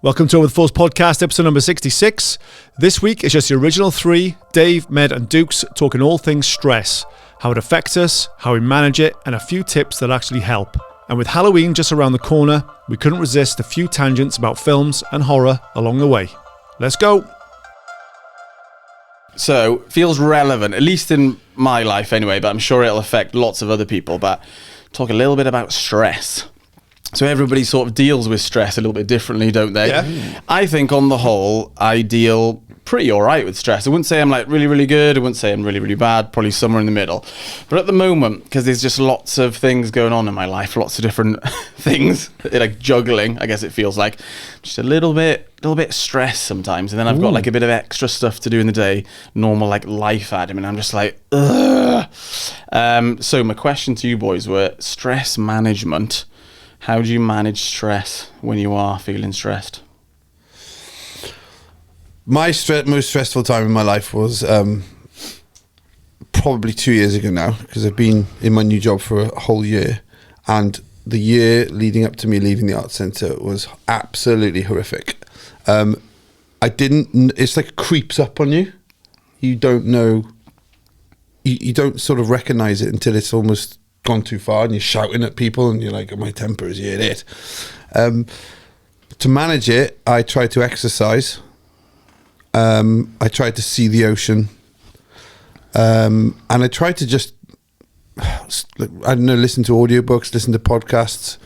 Welcome to Over the Falls podcast, episode number 66. This week is just the original three, Dave, Med and Dukes, talking all things stress, how it affects us, how we manage it, and a few tips that actually help. And with Halloween just around the corner, we couldn't resist a few tangents about films and horror along the way. Let's go! So, feels relevant, at least in my life anyway, but I'm sure it'll affect lots of other people, but talk a little bit about stress. So everybody sort of deals with stress a little bit differently, don't they? Yeah. I think on the whole, I deal pretty all right with stress. I wouldn't say I'm like really, really good. I wouldn't say I'm really, really bad. Probably somewhere in the middle. But at the moment, because there's just lots of things going on in my life, lots of different things, like juggling, I guess it feels like, just a little bit stressed sometimes. And then I've got like a bit of extra stuff to do in the day, normal like life admin. And I'm just like, ugh. So my question to you boys were stress management. How do you manage stress when you are feeling stressed? My most stressful time in my life was probably 2 years ago now, because I've been in my new job for a whole year, and the year leading up to me leaving the arts centre was absolutely horrific. It's like it creeps up on you. You don't know, you don't sort of recognise it until it's almost gone too far and you're shouting at people and you're like, oh, my temper is here, it. To manage it, I try to exercise. I try to see the ocean. And I try to just, I don't know, listen to audiobooks, listen to podcasts,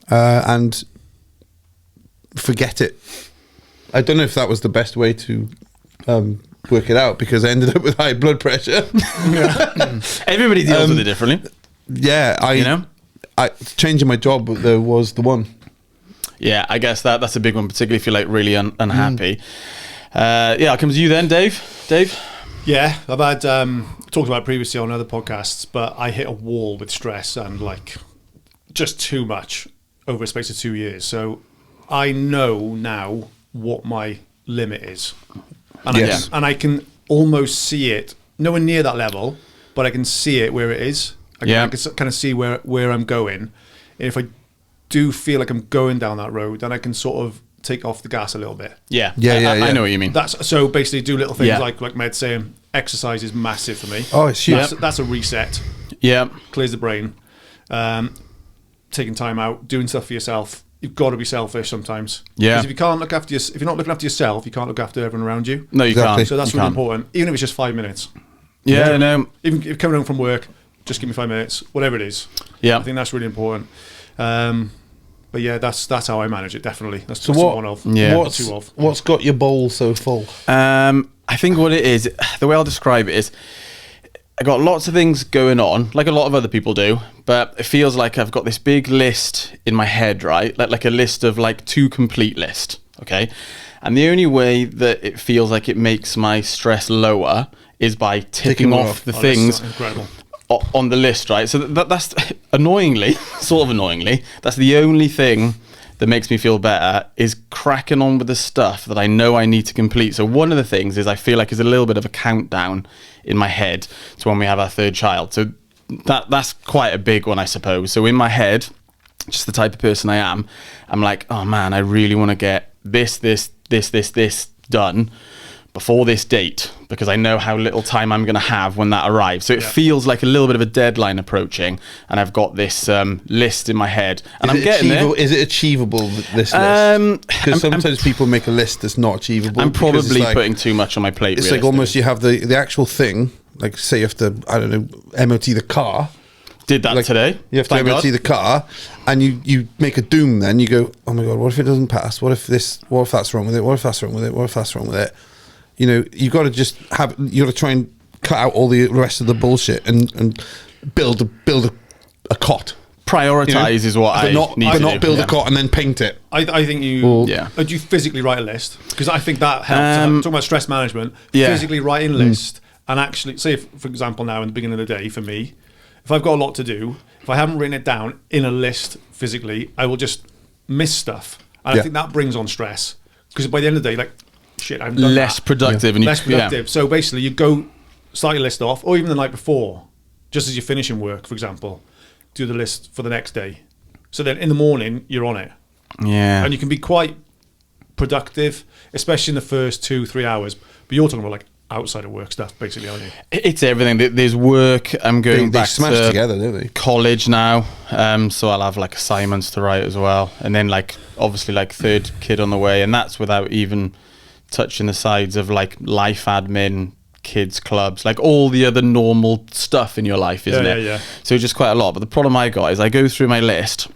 and forget it. I don't know if that was the best way to work it out, because I ended up with high blood pressure. Everybody deals with it differently. Yeah, I changing my job though was the one. Yeah, I guess that's a big one, particularly if you're like really unhappy. I'll come to you then, Dave. Yeah, I've had talked about it previously on other podcasts, but I hit a wall with stress and like just too much over a space of 2 years. So I know now what my limit is, and Yes. I can almost see it, nowhere near that level, but I can see it where it is. I can kind of see where I'm going. And if I do feel like I'm going down that road, then I can sort of take off the gas a little bit. Yeah. Yeah. I know what you mean. That's so basically do little things Yeah. like Med saying, exercise is massive for me. Oh, it's huge. That's a reset. Yeah. Clears the brain. Taking time out, doing stuff for yourself. You've got to be selfish sometimes. Yeah. Because if you're not looking after yourself, you can't look after everyone around you. No, you Exactly. can't. So that's You really can't. important. Even if it's just 5 minutes. Yeah, no. Even if you're coming home from work, just give me 5 minutes, whatever it is. Yeah. I think that's really important. But yeah, that's how I manage it. Definitely. That's So just what? one of. Yeah. Not two of. What's got your bowl so full? I think what it is, the way I'll describe it is, I got lots of things going on, like a lot of other people do, but it feels like I've got this big list in my head, right? Like a list of like two complete list, okay? And the only way that it feels like it makes my stress lower is by ticking them off off. the Oh, things that's incredible. on the list, right? So that's annoyingly, that's the only thing that makes me feel better, is cracking on with the stuff that I know I need to complete. So one of the things is I feel like there's a little bit of a countdown in my head to when we have our third child. So that's quite a big one, I suppose. So in my head, just the type of person I am, I'm like, oh man, I really want to get this done before this date, because I know how little time I'm going to have when that arrives. So it feels like a little bit of a deadline approaching, and I've got this list in my head, and I'm getting there. Is it achievable, this list? Because sometimes people make a list that's not achievable. I'm because it's probably like, putting too much on my plate. it's like almost you have the actual thing, like say you have to, I don't know, MOT the car. Did that Like, today. You have to Thank MOT God. the car, and you make a doom. Then you go, oh my god, what if it doesn't pass? What if that's wrong with it? What if that's wrong with it? What if that's wrong with it? You know, you got to just have. You got to try and cut out all the rest of the bullshit and build a cot. Prioritize is what I need to not do. build Yeah. a cot and then paint it. I think you. Yeah. Do you physically write a list? Because I think that helps. Talking about stress management, Yeah. physically writing a list and actually, say, for example, now in the beginning of the day, for me, if I've got a lot to do, if I haven't written it down in a list physically, I will just miss stuff, and I think that brings on stress. Because by the end of the day, like, shit, I've done Less that. productive. And Less productive. So basically, you go start your list off, or even the night before, just as you're finishing work, for example, do the list for the next day. So then in the morning, you're on it. Yeah. And you can be quite productive, especially in the first 2-3 hours. But you're talking about like outside of work stuff, basically, aren't you? It's everything. There's work. I'm going They back smash to together, don't they? college now, so I'll have like assignments to write as well, and then like obviously like third kid on the way, and that's without even touching the sides of like life admin, kids clubs, like all the other normal stuff in your life, isn't it? Yeah. So just quite a lot. But the problem I got is I go through my list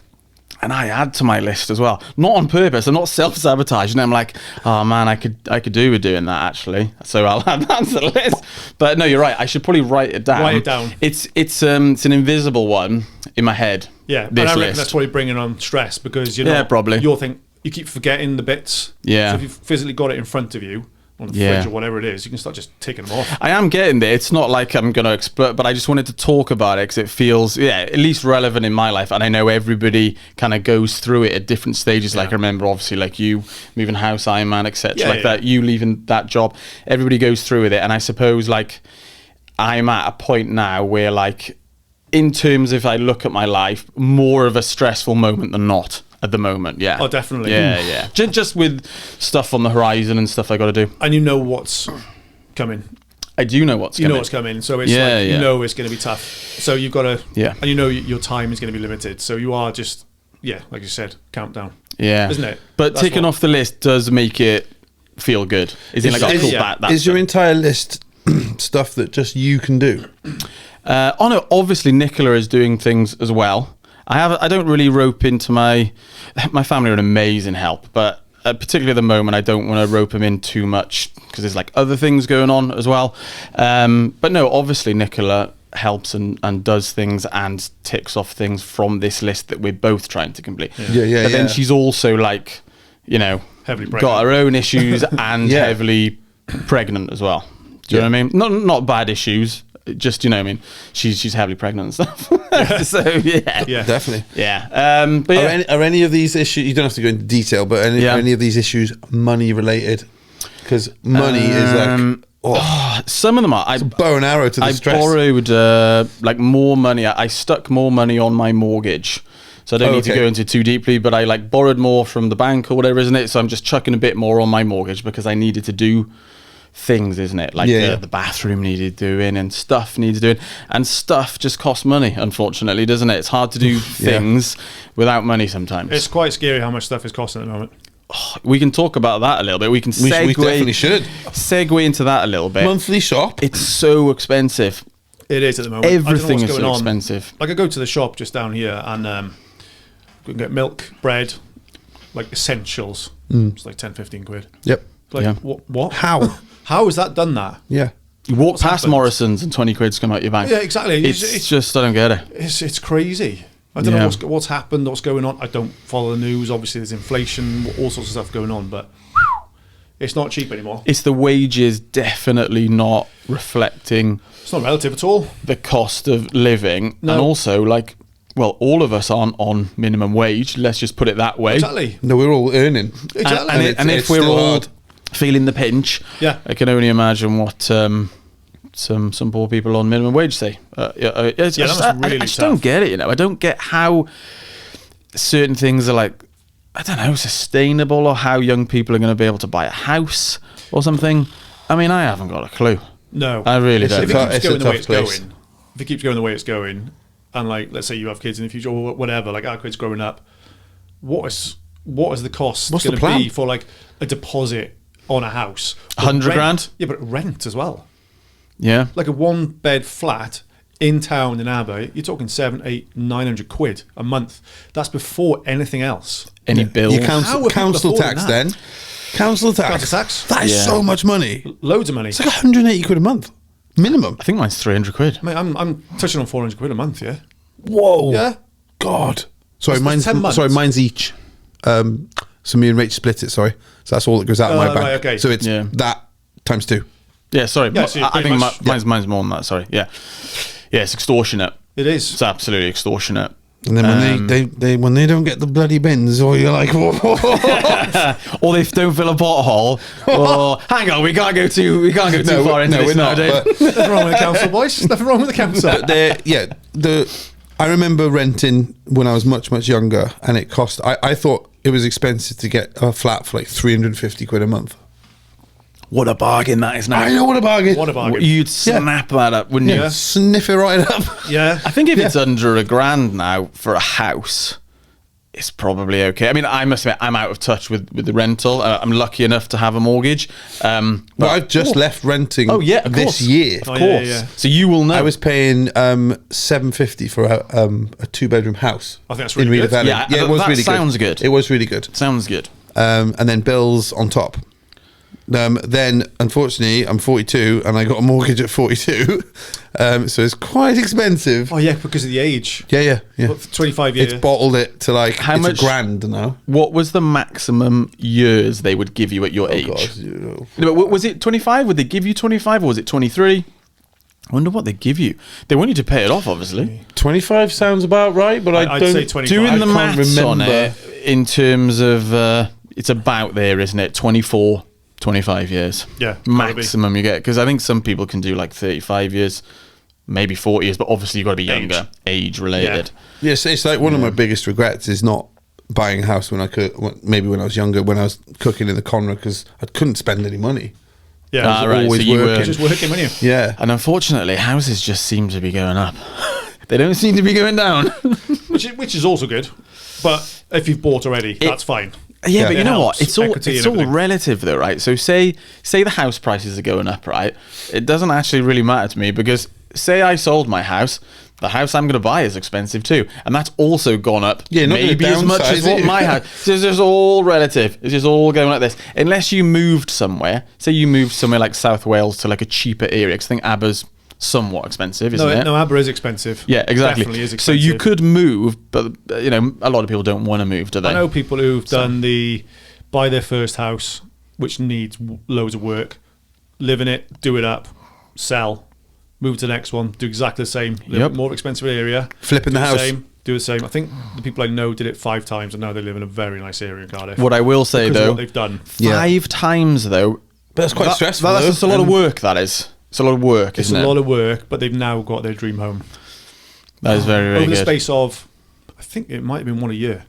and I add to my list as well, not on purpose. I'm not self-sabotaging. I'm like, oh man, I could do with doing that actually. So I'll add that to the list. But no, you're right. I should probably write it down. Write it down. It's an invisible one in my head. Yeah, this and I reckon list. that's probably bringing on stress because you're Yeah, not, probably. You'll think you keep forgetting the bits. Yeah. So if you've physically got it in front of you on the Yeah. fridge or whatever it is, you can start just taking them off. I am getting there. It's not like I'm going to explode, but I just wanted to talk about it because it feels, at least relevant in my life. And I know everybody kind of goes through it at different stages. Like I remember, obviously, like you moving house, Iron Man, etc. That. You leaving that job. Everybody goes through with it. And I suppose, like, I'm at a point now where, like, in terms of if I look at my life, more of a stressful moment than not. At the moment, yeah. Oh, definitely. Yeah. Just with stuff on the horizon and stuff I got to do. And you know what's coming. I do know what's coming. You know what's coming. So it's you know it's going to be tough. So you've got to, and you know your time is going to be limited. So you are just, like you said, countdown. Yeah. Isn't it? But That's ticking off the list does make it feel good. Is it like, oh, cool, that's Is your entire list stuff that just you can do? No, obviously Nicola is doing things as well. I don't really rope into my family are an amazing help, but particularly at the moment I don't want to rope them in too much because there's like other things going on as well. But no, obviously Nicola helps and does things and ticks off things from this list that we're both trying to complete. Yeah. But then she's also like, heavily pregnant. got her own issues and heavily pregnant as well. Do you know what I mean? Not bad issues. Just, you know what I mean? She's heavily pregnant and stuff. So, yeah. Definitely. Yeah. But yeah. Are any of these issues, you don't have to go into detail, but are any of these issues money related? Because money is like... some of them are. It's a bow and arrow to the stress. I borrowed like more money. I stuck more money on my mortgage. So I don't need to go into too deeply, but I like borrowed more from the bank or whatever, isn't it? So I'm just chucking a bit more on my mortgage because I needed to do things, isn't it? Like the bathroom needed doing and stuff needs doing, and stuff just costs money, unfortunately, doesn't it? It's hard to do things without money sometimes. It's quite scary how much stuff is costing at the moment. We can talk about that a little bit. We definitely should segue into that a little bit. Monthly shop. It's so expensive. It is at the moment. Everything is so expensive. Like I go to the shop just down here and we can get milk, bread, like essentials. It's like 10-15 quid. Yep. Like what? How has that done that? Yeah. You walk past Morrison's and 20 quid's come out your bank. Yeah, exactly. It's just, I don't get it. It's crazy. I don't know what's happened, what's going on. I don't follow the news. Obviously, there's inflation, all sorts of stuff going on, but it's not cheap anymore. It's the wages definitely not reflecting... It's not relative at all. ...the cost of living. No. And also, like, well, all of us aren't on minimum wage. Let's just put it that way. Exactly. No, we're all earning. Exactly. And if we're all feeling the pinch, I can only imagine what some poor people on minimum wage say. I just don't get it, you know. I don't get how certain things are like, I don't know, sustainable, or how young people are going to be able to buy a house or something. I mean, I haven't got a clue. No. I really don't. If it keeps going the way it's going, if it keeps going the way it's going, and like, let's say you have kids in the future or whatever, like our kids growing up, what is the cost going to be for like a deposit on a house? 100 grand? Yeah, but rent as well. Yeah. Like a 1-bed flat in town in Abbey, you're talking 700, 800, 900 quid a month. That's before anything else. Any bills? Your council tax then? Council tax. That is so much money. Loads of money. It's like 180 quid a month. Minimum. I think mine's 300 quid. Mate, I'm touching on 400 quid a month, yeah? Whoa. Yeah? God. Sorry, mine's mine's each. So me and Rach split it, sorry. So that's all that goes out of my bank. Right, okay. So it's that times 2. Yeah, sorry. Yeah, so I think mine's more than that, sorry. Yeah. Yeah, it's extortionate. It is. It's absolutely extortionate. And then when they don't get the bloody bins, or you're like, whoa. Or they don't fill a pothole. Or hang on, we can't go too far into this nowadays. Nothing wrong with the council, boys. Nothing wrong with the council. But I remember renting when I was much, much younger, and it cost. I thought it was expensive to get a flat for like 350 quid a month. What a bargain that is now. I know, what a bargain. What a bargain. You'd snap that up, wouldn't you? Yeah, sniff it right up. Yeah. I think if it's under £1,000 now for a house, it's probably okay. I mean, I must admit, I'm out of touch with the rental. I'm lucky enough to have a mortgage. But I've just left renting this year. Of course. Yeah. So you will know. I was paying $750 for a 2-bedroom house. I think that's really good. Yeah, it was that really sounds good. It was really good. Sounds good. And then bills on top. Then, unfortunately, I'm 42 and I got a mortgage at 42. So it's quite expensive. Oh, yeah, because of the age. Yeah. What, 25 years? It's bottled it to like, How it's much- $1,000 now. What was the maximum years they would give you at your age? God, No, but was it 25? Would they give you 25 or was it 23? I wonder what they give you. They want you to pay it off, obviously. 25 sounds about right, but I'd don't... say 25. Doing the I can't maths on remember. it in terms of, it's about there, isn't it? 24, 25 years. Yeah, gotta be. Maximum you get. Because I think some people can do like 35 years, maybe 40 years, but obviously you've got to be younger, age related. Yes, it's like one of my biggest regrets is not buying a house when I could, maybe when I was younger, when I was cooking in the Conra, because I couldn't spend any money. Yeah. Ah, right, always so you were working. Just working, weren't you? Yeah. And unfortunately, houses just seem to be going up. They don't seem to be going down. Which is also good. But if you've bought already, that's fine. Yeah, but It you know helps. what? It's all Equity it's and all everything. relative, though, right? So say the house prices are going up, right? It doesn't actually really matter to me because say I sold my house, the house I'm going to buy is expensive too, and that's also gone up. Yeah, not maybe gonna as much as downsize what it. my house. So it's just all relative. It's just all going like this. Unless you moved somewhere, say you moved somewhere like South Wales to like a cheaper area, because I think Aber's somewhat expensive, isn't it? No, Aber is expensive. Yeah, exactly. Definitely is So expensive. you could move, but you know, a lot of people don't want to move, do they? I know people who've done buy their first house, which needs loads of work, live in it, do it up, sell, move to the next one, do exactly the same, live in Yep. a more expensive area, Flipping do the house. same, do the same. I think the people I know did it 5 times, and now they live in a very nice area in Cardiff. What I will say because of though, what they've done. Yeah. 5 times though. But that's quite stressful, That's though. just a lot of work. That is. It's a lot of work, It's isn't a it? lot of work, but they've now got their dream home. That is very, very Over the good. space of, I think it might have been 1 a year.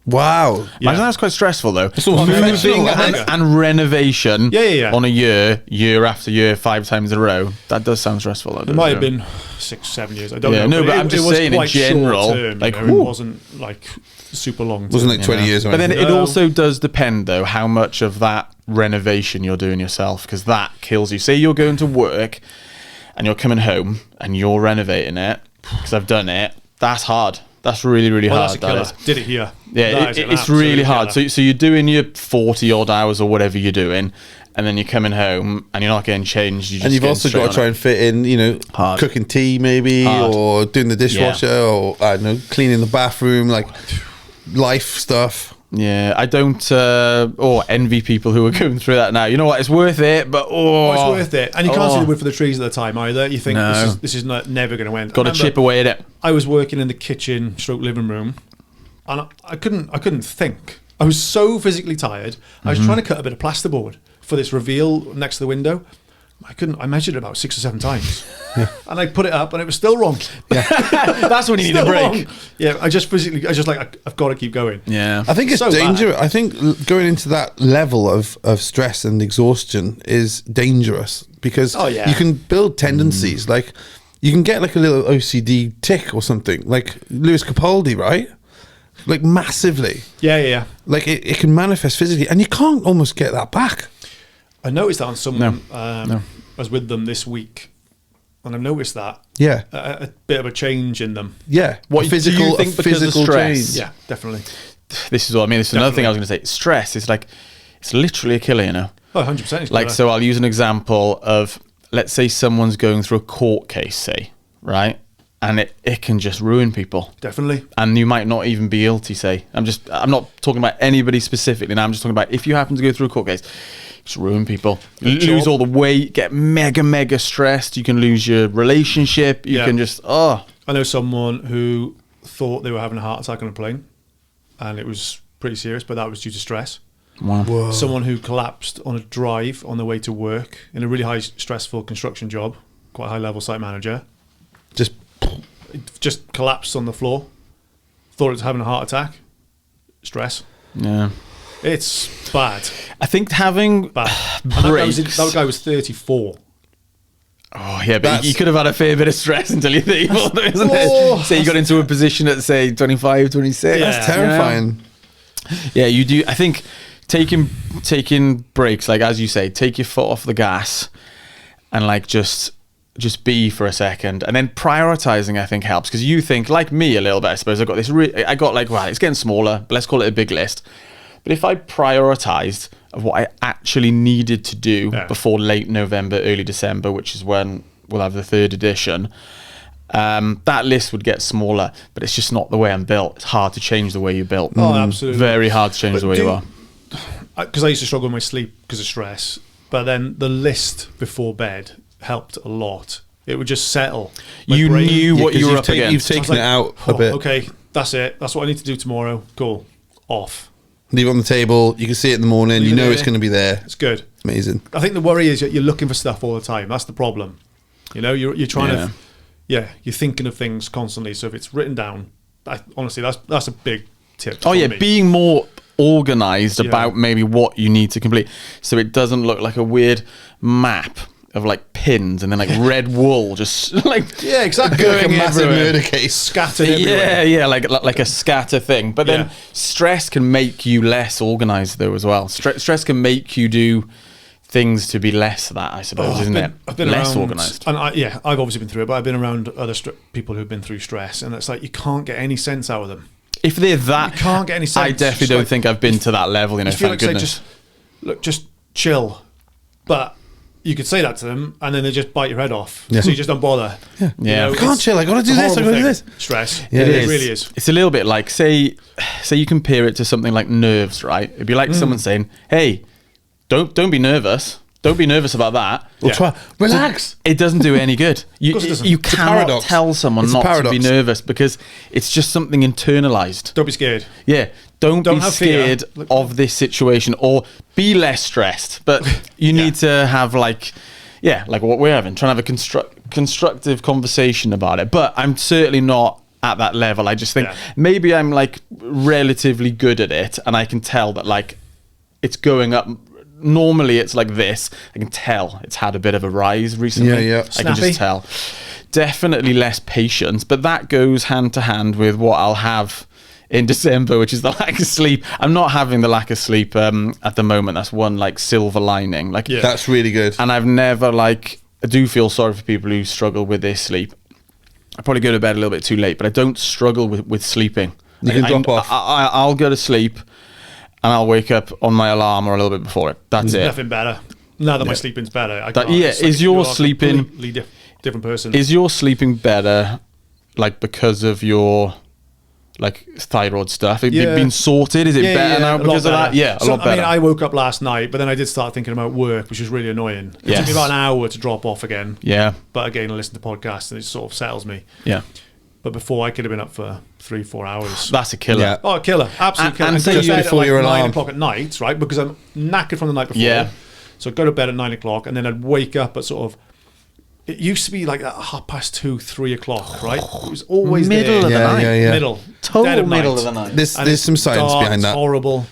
Wow. Yeah. Imagine that's quite stressful though. almost Moving professional, and renovation Yeah. on a year after year, 5 times in a row. That does sound stressful. Though, It might have been 6, 7 years. I don't Yeah, know. no, but it, I'm just it was saying in quite general, short-term, like, you know, whew. it wasn't like super long. Wasn't like 20 years or But then anything. it No. also does depend though how much of that renovation you're doing yourself, because that kills you. Say you're going to work and you're coming home and you're renovating it, because I've done it. That's hard. That's really, really Well, hard. that's a killer. That is. Did it here? Yeah, That is an it's absolute really hard. killer. So you're doing your 40 odd hours or whatever you're doing, and then you're coming home and you're not getting changed. You're just And you've getting also straight got to on try it. and fit in, you know, Hard. cooking tea maybe, Hard. or doing the dishwasher, or I don't know, cleaning the bathroom, like life stuff. Yeah, I don't envy people who are going through that now. You know what? It's worth it, but Oh, it's worth it, and you can't see Oh. the wood for the trees at the time either. You think No. this is never going to end. Got to I remember chip away at it. I was working in the kitchen, stroke living room, and I couldn't think. I was so physically tired. I was trying to cut a bit of plasterboard for this reveal next to the window. I measured it about 6 or 7 times, and I put it up, and it was still wrong. That's when you need a Still break. wrong. Yeah, I've got to keep going. Yeah. I think it's So dangerous. bad. I think going into that level of stress and exhaustion is dangerous because Oh, yeah. you can build tendencies. Like you can get like a little OCD tick or something, like Lewis Capaldi, right? Like massively. Yeah. Like it can manifest physically, and you can't almost get that back. I noticed that on someone. No. I was with them this week, and I've noticed that Yeah, a bit of a change in them. yeah. What, do you think a because of physical stress? change. Yeah, definitely. This is what I mean. This is another thing I was going to say. Stress is like, it's literally a killer, you know? Oh, 100%. Like, so I'll use an example of, let's say someone's going through a court case, say, right? And it can just ruin people. Definitely. And you might not even be guilty, say. I'm not talking about anybody specifically now. I'm just talking about if you happen to go through a court case, just ruin people. Lose all the weight, get mega stressed. You can lose your relationship. You can just, I know someone who thought they were having a heart attack on a plane, and it was pretty serious, but that was due to stress. Wow. Whoa. Someone who collapsed on a drive on their way to work in a really high stressful construction job, quite a high level site manager. Just just collapsed on the floor. Thought it was having a heart attack. Stress. Yeah. It's bad. I think having Bad. And breaks. that guy was 34. Oh yeah, but you could have had a fair bit of stress until you're 34, though, isn't Oh. it? Say you got into a position at say 25, 26. Yeah. That's terrifying. Yeah, you do. I think taking breaks, like as you say, take your foot off the gas, and like just be for a second, and then prioritizing. I think helps, because you think like me a little bit. I suppose I got this. I got like, well, it's getting smaller, but let's call it a big list. But if I prioritized of what I actually needed to do before late November, early December, which is when we'll have the 3rd edition, that list would get smaller. But it's just not the way I'm built. It's hard to change the way you're built. Oh, absolutely. Very hard to change the way you are. Because I used to struggle with my sleep because of stress. But then the list before bed helped a lot. It would just settle. You knew what you were up You've against. taken it out a bit. Okay, that's it. That's what I need to do tomorrow. Cool. Off. Leave it on the table. You can see it in the morning. Leave You it know there. it's going to be there. It's good. Amazing. I think the worry is that you're looking for stuff all the time. That's the problem. You know, you're trying to, you're thinking of things constantly. So if it's written down, honestly, that's a big tip. Oh for yeah, me. being more organized about maybe what you need to complete, so it doesn't look like a weird map of like pins and then like red wool just like exactly, Like a going massive everywhere. murder case. Scattered everywhere. Yeah, like a scatter thing. But then stress can make you less organized though as well. Stress can make you do things to be less that, I suppose, isn't it? I've been less around, organized. and I've obviously been through it, but I've been around other people who've been through stress, and it's like you can't get any sense out of them. If they're that, You can't get any sense. I definitely Just don't like- think I've been to that level. You know, You feel thank like goodness. just chill, but you could say that to them, and then they just bite your head off. Yeah. So you just don't bother. Yeah. I can't chill. I got to do this. I got to do this. Stress. Yeah, it really is. It's a little bit like say you compare it to something like nerves, right? It'd be like someone saying, "Hey, don't be nervous. Don't be nervous about that." We'll try. Relax. It doesn't do any good. You course it doesn't. you It's a cannot paradox. tell someone It's a not to paradox. be nervous because it's just something internalized. Don't be scared. Yeah, don't be have fear. scared of this situation, or be less stressed. But you need to have like what we're having, trying to have a constructive conversation about it. But I'm certainly not at that level. I just think maybe I'm like relatively good at it, and I can tell that like it's going up. Normally it's like this. I can tell it's had a bit of a rise recently. Yeah. I Snappy. can just tell. Definitely less patience, but that goes hand to hand with what I'll have in December, which is the lack of sleep. I'm not having the lack of sleep at the moment. That's one like silver lining. Like That's really good. and I've never I do feel sorry for people who struggle with their sleep. I probably go to bed a little bit too late, but I don't struggle with sleeping. You can drop off. I'll go to sleep and I'll wake up on my alarm or a little bit before it. That's it. Nothing better. Now that my sleeping's better, I can't. yeah, It's like is your you're a sleeping- completely different person? Is your sleeping better like because of your like thyroid stuff? It been sorted? Is it better now a lot because of that? better. Yeah, a So, lot better. I mean, I woke up last night, but then I did start thinking about work, which was really annoying. It took Yes. me about an hour to drop off again. yeah. But again, I listen to podcasts and it sort of settles me. Yeah. But before, I could have been up for 3-4 hours. That's a killer. Yeah. Oh, killer. Absolute And- killer. and And say go to you- bed before at your like 9 alarm. o'clock at night, right? Because I'm knackered from the night before. Yeah. So I'd go to bed at 9 o'clock and then I'd wake up at sort of, it used to be like at 2:30, 3 o'clock, right? It was always Middle there. of the Yeah, night. yeah, yeah. Middle. Total Dead of middle night. of the night. And There's it's some science dark, behind it's that. horrible.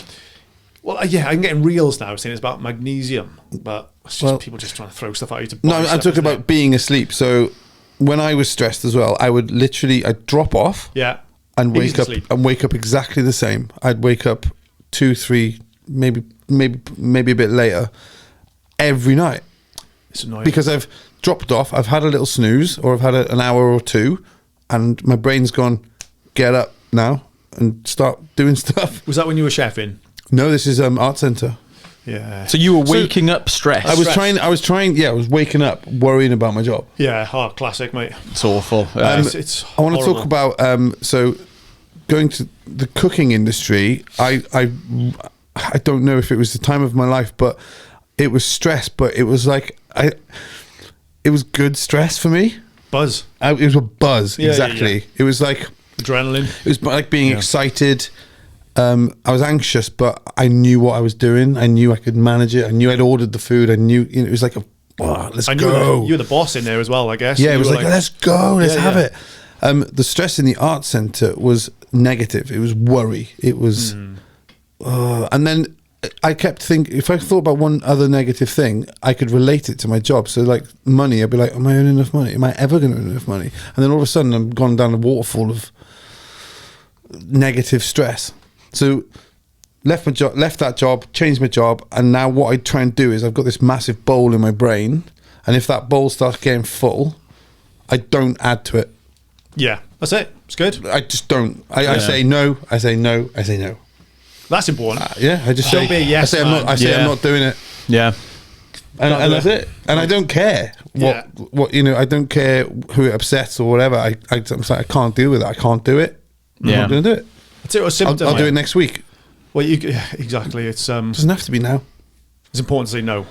Well, yeah, I'm getting reels now saying it's about magnesium, but it's just people just trying to throw stuff at you to buy No, I'm stuff, talking isn't about it? being asleep. So when I was stressed as well, I would I'd drop off Yeah. and Easy wake to up sleep. and wake up exactly the same. I'd wake up 2, 3, maybe a bit later every night It's annoying. because I've dropped off. I've had a little snooze, or I've had an hour or two, and my brain's gone, get up now and start doing stuff. Was that when you were chefing? No, this is art center. Yeah. So you were waking up stressed. I was Stress. trying. Yeah, I was waking up worrying about my job. Yeah, classic, mate. It's awful. It's I want to horrible. talk about so going to the cooking industry. I don't know if it was the time of my life, but it was stress. But it was like it was good stress for me. Buzz, It was a buzz. Yeah, exactly. yeah. It was like adrenaline. it was like being excited. I was anxious, but I knew what I was doing. I knew I could manage it. I knew I'd ordered the food. I knew it was like let's I knew go. you were the boss in there as well, I guess. Yeah, You it was were like let's go, let's Yeah, have yeah. it. The stress in the art centre was negative. It was worry. It was, and then I kept thinking, if I thought about one other negative thing, I could relate it to my job. So like money, I'd be like, am I earning enough money? Am I ever going to earn enough money? And then all of a sudden I'm gone down a waterfall of negative stress. So left that job, changed my job. And now what I try and do is I've got this massive bowl in my brain. And if that bowl starts getting full, I don't add to it. Yeah, that's it. It's good. I just don't. I say no. I say no. I say no. That's important. I just Don't say, be a yes I say I'm not. man. I say I'm not doing it. Yeah. And that's it. And I don't care what I don't care who it upsets or whatever. I'm like, I can't deal with it. I can't do it. I'm not going to do it. That's it. A symptom. I'll do it next week. Well, exactly. It's doesn't have to be now. It's important to say no.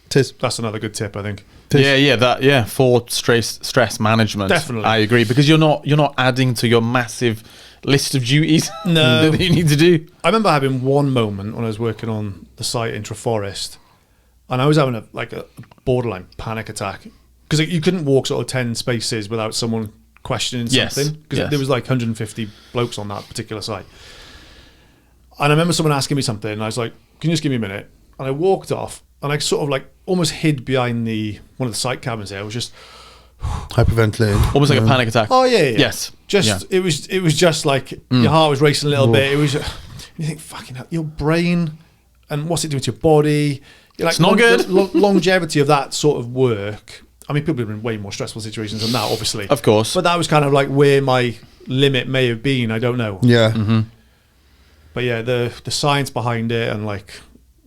It is. That's another good tip, I think. For stress management. Definitely. I agree, because you're not adding to your massive list of duties No. that you need to do. I remember having one moment when I was working on the site in Treforest, and I was having a borderline panic attack, because you couldn't walk sort of 10 spaces without someone questioning something, because there was like 150 blokes on that particular site. And I remember someone asking me something, and I was like, can you just give me a minute? And I walked off, and I sort of like almost hid behind one of the site cabins there. I was just hyperventilating, almost like a panic attack. Oh yeah. Yes. It was just like your heart was racing a little bit. It was. You think, fucking hell, your brain, and what's it doing to your body? You're like, it's not good. Longevity of that sort of work. I mean, people have been in way more stressful situations than that, obviously. Of course. But that was kind of like where my limit may have been. I don't know. Yeah. Mm-hmm. But yeah, the science behind it, and like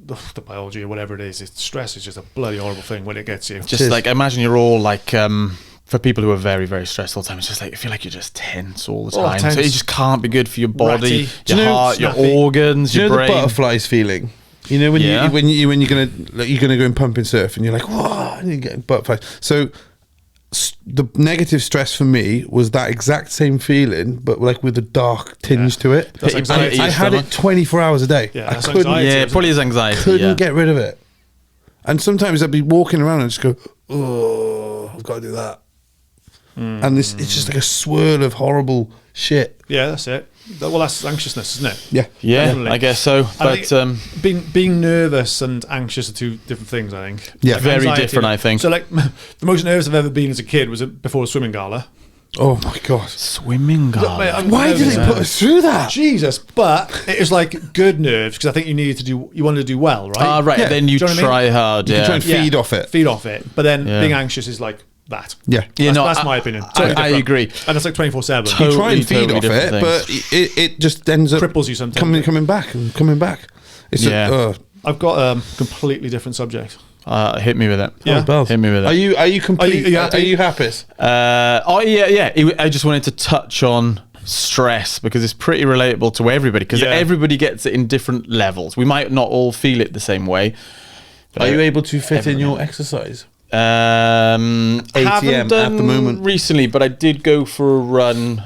the biology or whatever it is, stress is just a bloody horrible thing when it gets you. Just like, imagine you're all like, for people who are very, very stressed all the time, it's just like, I feel like you're just tense all the time. Tense. So it just can't be good for your body, Ratty. your heart, snappy. your organs, your brain. The butterflies feeling. You know when you're gonna go and pump and surf, and you're like, whoa, and you get butterflies. So the negative stress for me was that exact same feeling, but like with a dark tinge to it. That's anxiety. I had it 24 hours a day. Yeah, I that's couldn't. anxiety. Yeah, it probably is anxiety. Couldn't get rid of it. And sometimes I'd be walking around and just go, oh, I've got to do that. And it's just like a swirl of horrible shit. Yeah, that's it. Well, that's anxiousness, isn't it? Yeah. Yeah, Definitely. I guess so. But being nervous and anxious are two different things, I think. Yeah. Like very anxiety- different, I think. So, like, the most nervous I've ever been as a kid was before a swimming gala. Oh my God. Swimming gala. Mate, I'm Why did nervous. it put us through that? Jesus, but it was like good nerves, because I think you wanted to do well, right? Right. Yeah. Then you Do you know what I try hard. You Yeah. can try and feed off it. Feed off it. But then Yeah. being anxious is like that. Yeah. That's my opinion. Totally I different. agree. And it's like 24/7. You try and feed Totally off different it, but it just ends up Cripples you sometimes. coming back and coming back. It's I've got a completely different subject. Hit me with it. Yeah. bells. Hit me with it. Are you complete? Are you happy? I just wanted to touch on stress, because it's pretty relatable to everybody, because everybody gets it in different levels. We might not all feel it the same way. Are you able to fit in your exercise? Haven't ATM done at the moment recently, but I did go for a run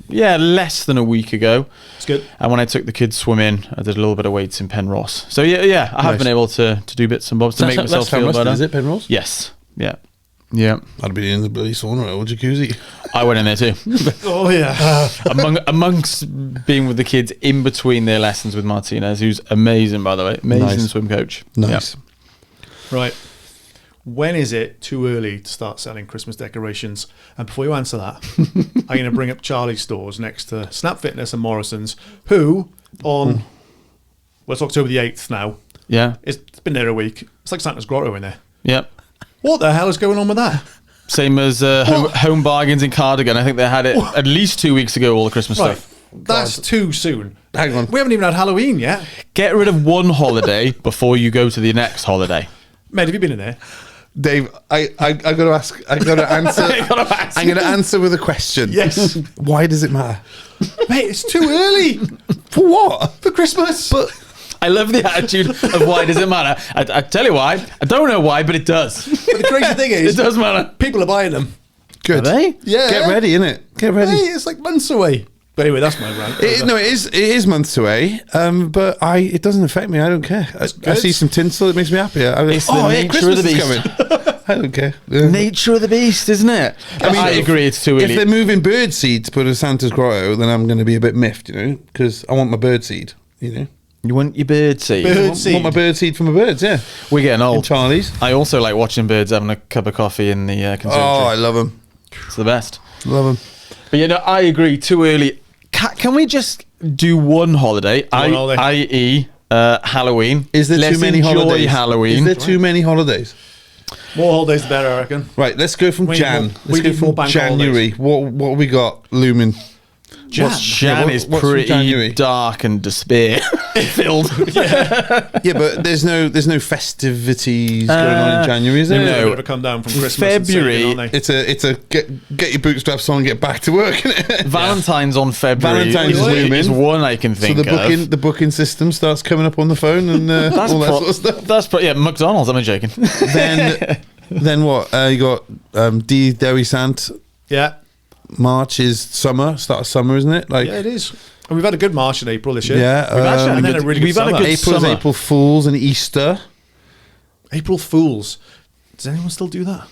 less than a week ago. It's good. And when I took the kids swimming, I did a little bit of weights in Penrose. So I have been able to do bits and bobs to make myself feel better. Is it Penrose? Yes. Yeah. I'd be in the bloody sauna or jacuzzi. I went in there too. Oh yeah. Amongst being with the kids in between their lessons with Martinez, who's amazing, by the way. Amazing swim coach. Nice. Right. When is it too early to start selling Christmas decorations? And before you answer that, I'm going to bring up Charlie's stores next to Snap Fitness and Morrison's, who on, it's October the 8th now. Yeah. It's been there a week. It's like Santa's Grotto in there. Yep. What the hell is going on with that? Same as home bargains in Cardigan. I think they had it at least 2 weeks ago, all the Christmas Right. stuff. That's too soon. Hang on. We haven't even had Halloween yet. Get rid of one holiday before you go to the next holiday. Mate, have you been in there? Dave, I got to ask. I got to answer. I'm going to answer with a question. Yes. Why does it matter? Mate, it's too early. For what? For Christmas. But I love the attitude of why does it matter. I tell you why. I don't know why, but it does. the crazy thing is, It does matter. people are buying them. Good. Are they? Yeah. Get ready, innit? Get ready. Hey, it's like months away. But anyway, that's my rant. It is months away, but it doesn't affect me. I don't care. I see some tinsel, it makes me happy. It's the nature Christmas of the is beast. coming. I don't care. Nature of the beast, isn't it? I agree, it's too If early. they're moving bird seed to put in Santa's grotto, then I'm going to be a bit miffed, because I want my bird seed, You want your bird seed? I want my bird seed from my birds, yeah. We're getting In old. Charlie's. I also like watching birds having a cup of coffee in the conservatory. Oh, I love them. It's the best. Love them. But I agree, too early. Can we just do one holiday, holiday. i.e. Halloween? Is there Let's too many enjoy holidays? Halloween. Is there too many holidays? More holidays the better, I reckon. Right, let's go from We need Jan. more- we Let's go need more from bank January. What have we got looming? Jan. Jan is what's from pretty January? dark and despair filled. Yeah, but there's no festivities going on in January, is there? They're No. going to come down from Christmas. February, and saving, aren't they? It's a get your bootstraps on and get back to work, isn't it? Valentine's on February Valentine's is looming. is one I can So think of. the booking system starts coming up on the phone and all that sort of stuff. That's McDonald's. I'm joking. Then what? You got Dewi Sant. Yeah. March is summer, start of summer, isn't it? Like Yeah, it is. And we've had a good March in April this year. yeah, We've actually and had then a really good we've had a summer. good April's summer. April Fools and Easter. April Fools. Does anyone still do that?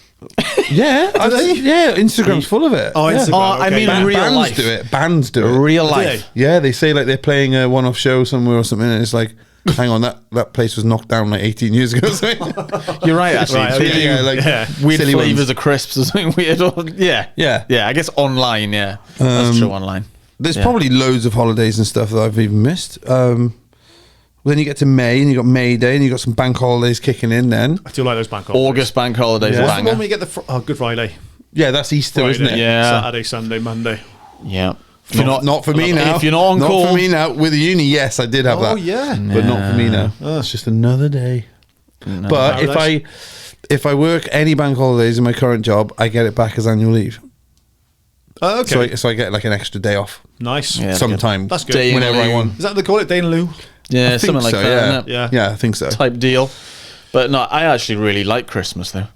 Yeah, Instagram's full of it. Oh, yeah. Instagram. Oh, I okay. mean, real bands life. do it. Bands do it. Real Do life. Yeah, they say like they're playing a one-off show somewhere or something, and it's like, hang on, that place was knocked down like 18 years ago. Or something. You're right, actually. Right, They okay. do Yeah, like Yeah. weird silly flavors ones. of crisps or something weird. Yeah. I guess online. Yeah, that's true. Online. There's Yeah. probably loads of holidays and stuff that I've even missed. Then you get to May, and you got May Day, and you got some bank holidays kicking in. Then I do like those bank holidays. August bank holidays. Yeah. are What's the banger. one where you get the Good Friday? yeah, that's Easter, Friday, isn't it? Yeah. Saturday, Sunday, Monday. Yeah. If you're Not for me now. If you're not on not call, for me now. With the uni, yes, I did have that. Oh, yeah. but not for me now. It's just another day. But Paradise. if I work any bank holidays in my current job, I get it back as annual leave. Oh, okay. So I get like an extra day off Nice. Yeah. sometime. That's good. Day in whenever I lieu. want. Is that what they call it? Day in lieu? Yeah, I think something like so, that. yeah. Isn't it? Yeah. Yeah, I think so. Type deal. But no, I actually really like Christmas though.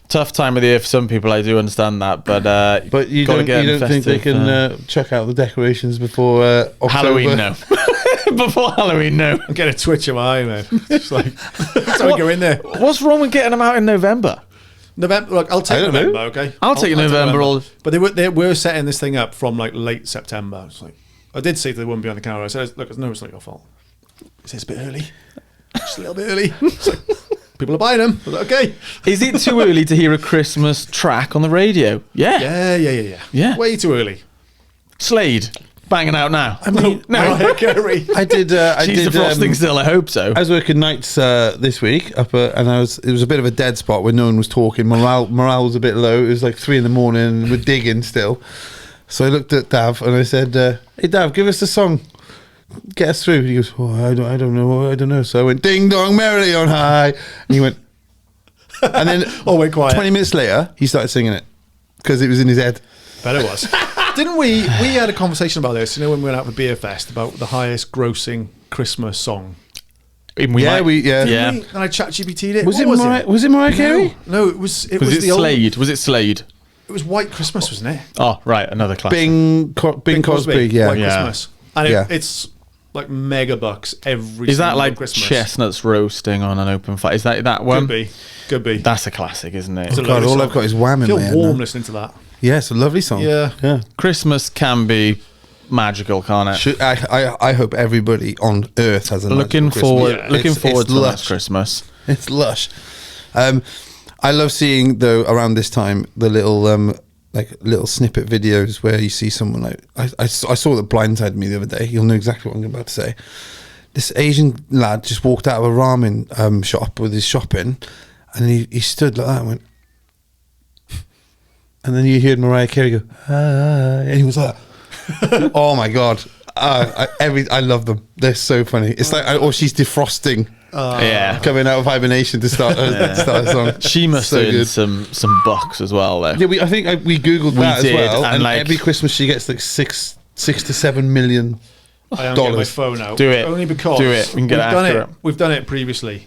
Tough time of the year for some people. I do understand that, but But you gotta don't, get you don't think they festive, can chuck out the decorations before October? Halloween? No. Before Halloween, no. I'm getting a twitch of my eye, man. It's like, so we go in there. What's wrong with getting them out in November? November. Look, I'll take I don't know. November. Okay. I'll take November all- But they were setting this thing up from like late September. It's like I did say they wouldn't be on the camera. I said, "Look, no, it's not your fault. It's a bit early, just a little bit early." It's like, people are buying them. I was like, okay. Is it too early to hear a Christmas track on the radio? Yeah. Yeah. Way too early. Slade banging out now. I No. Mariah Carey. I did. She's the frosting still. I hope so. I was working nights this week and it was a bit of a dead spot where no one was talking. Morale was a bit low. It was like 3 a.m. and we're digging still. So I looked at Dav and I said, "Hey Dav, give us a song. Get us through." And he goes, "Oh, I don't know." So I went, "Ding dong merrily on high," and he went, and then Went quiet. 20 minutes later, he started singing it because it was in his head. Bet it was. Didn't we? We had a conversation about this. When we went out for Beer Fest about the highest grossing Christmas song. Yeah. And I chat GPT'd it. Was What it Mariah Carey? No, it was. It Was was it the old. Slade? Was it Slade? It was White Christmas, wasn't it? Oh, right. Another classic. Bing Crosby. Yeah. White Yeah. Christmas, and Yeah. it's like mega bucks every. Is that single like Christmas? chestnuts roasting on an open fire? Is that one? Could be. That's a classic, isn't it? It's a God, lovely all song. I've got is Wham I in feel my head warm now. listening to that. Yeah, it's a lovely song. Yeah. Christmas can be magical, can't it? I hope everybody on earth has a Looking magical forward, Christmas. looking It's forward to lush. next Christmas. It's lush. I love seeing though around this time the little like little snippet videos where you see someone like I saw that blindsided me the other day. You'll know exactly what I'm about to say. This Asian lad just walked out of a ramen shop with his shopping, and he stood like that and went. And then you heard Mariah Carey go, and he was like, "Oh my god!" I love them. They're so funny. It's like, or she's defrosting, Yeah. coming out of hibernation to start a song. She must So earn good. some bucks as well, though. Yeah, I think we googled We that did, as well, and and like- every Christmas she gets like six to 7 million. I am getting my dollars. phone out. Do it. Only because Do it. We can get we've it done accurate. We've done it previously.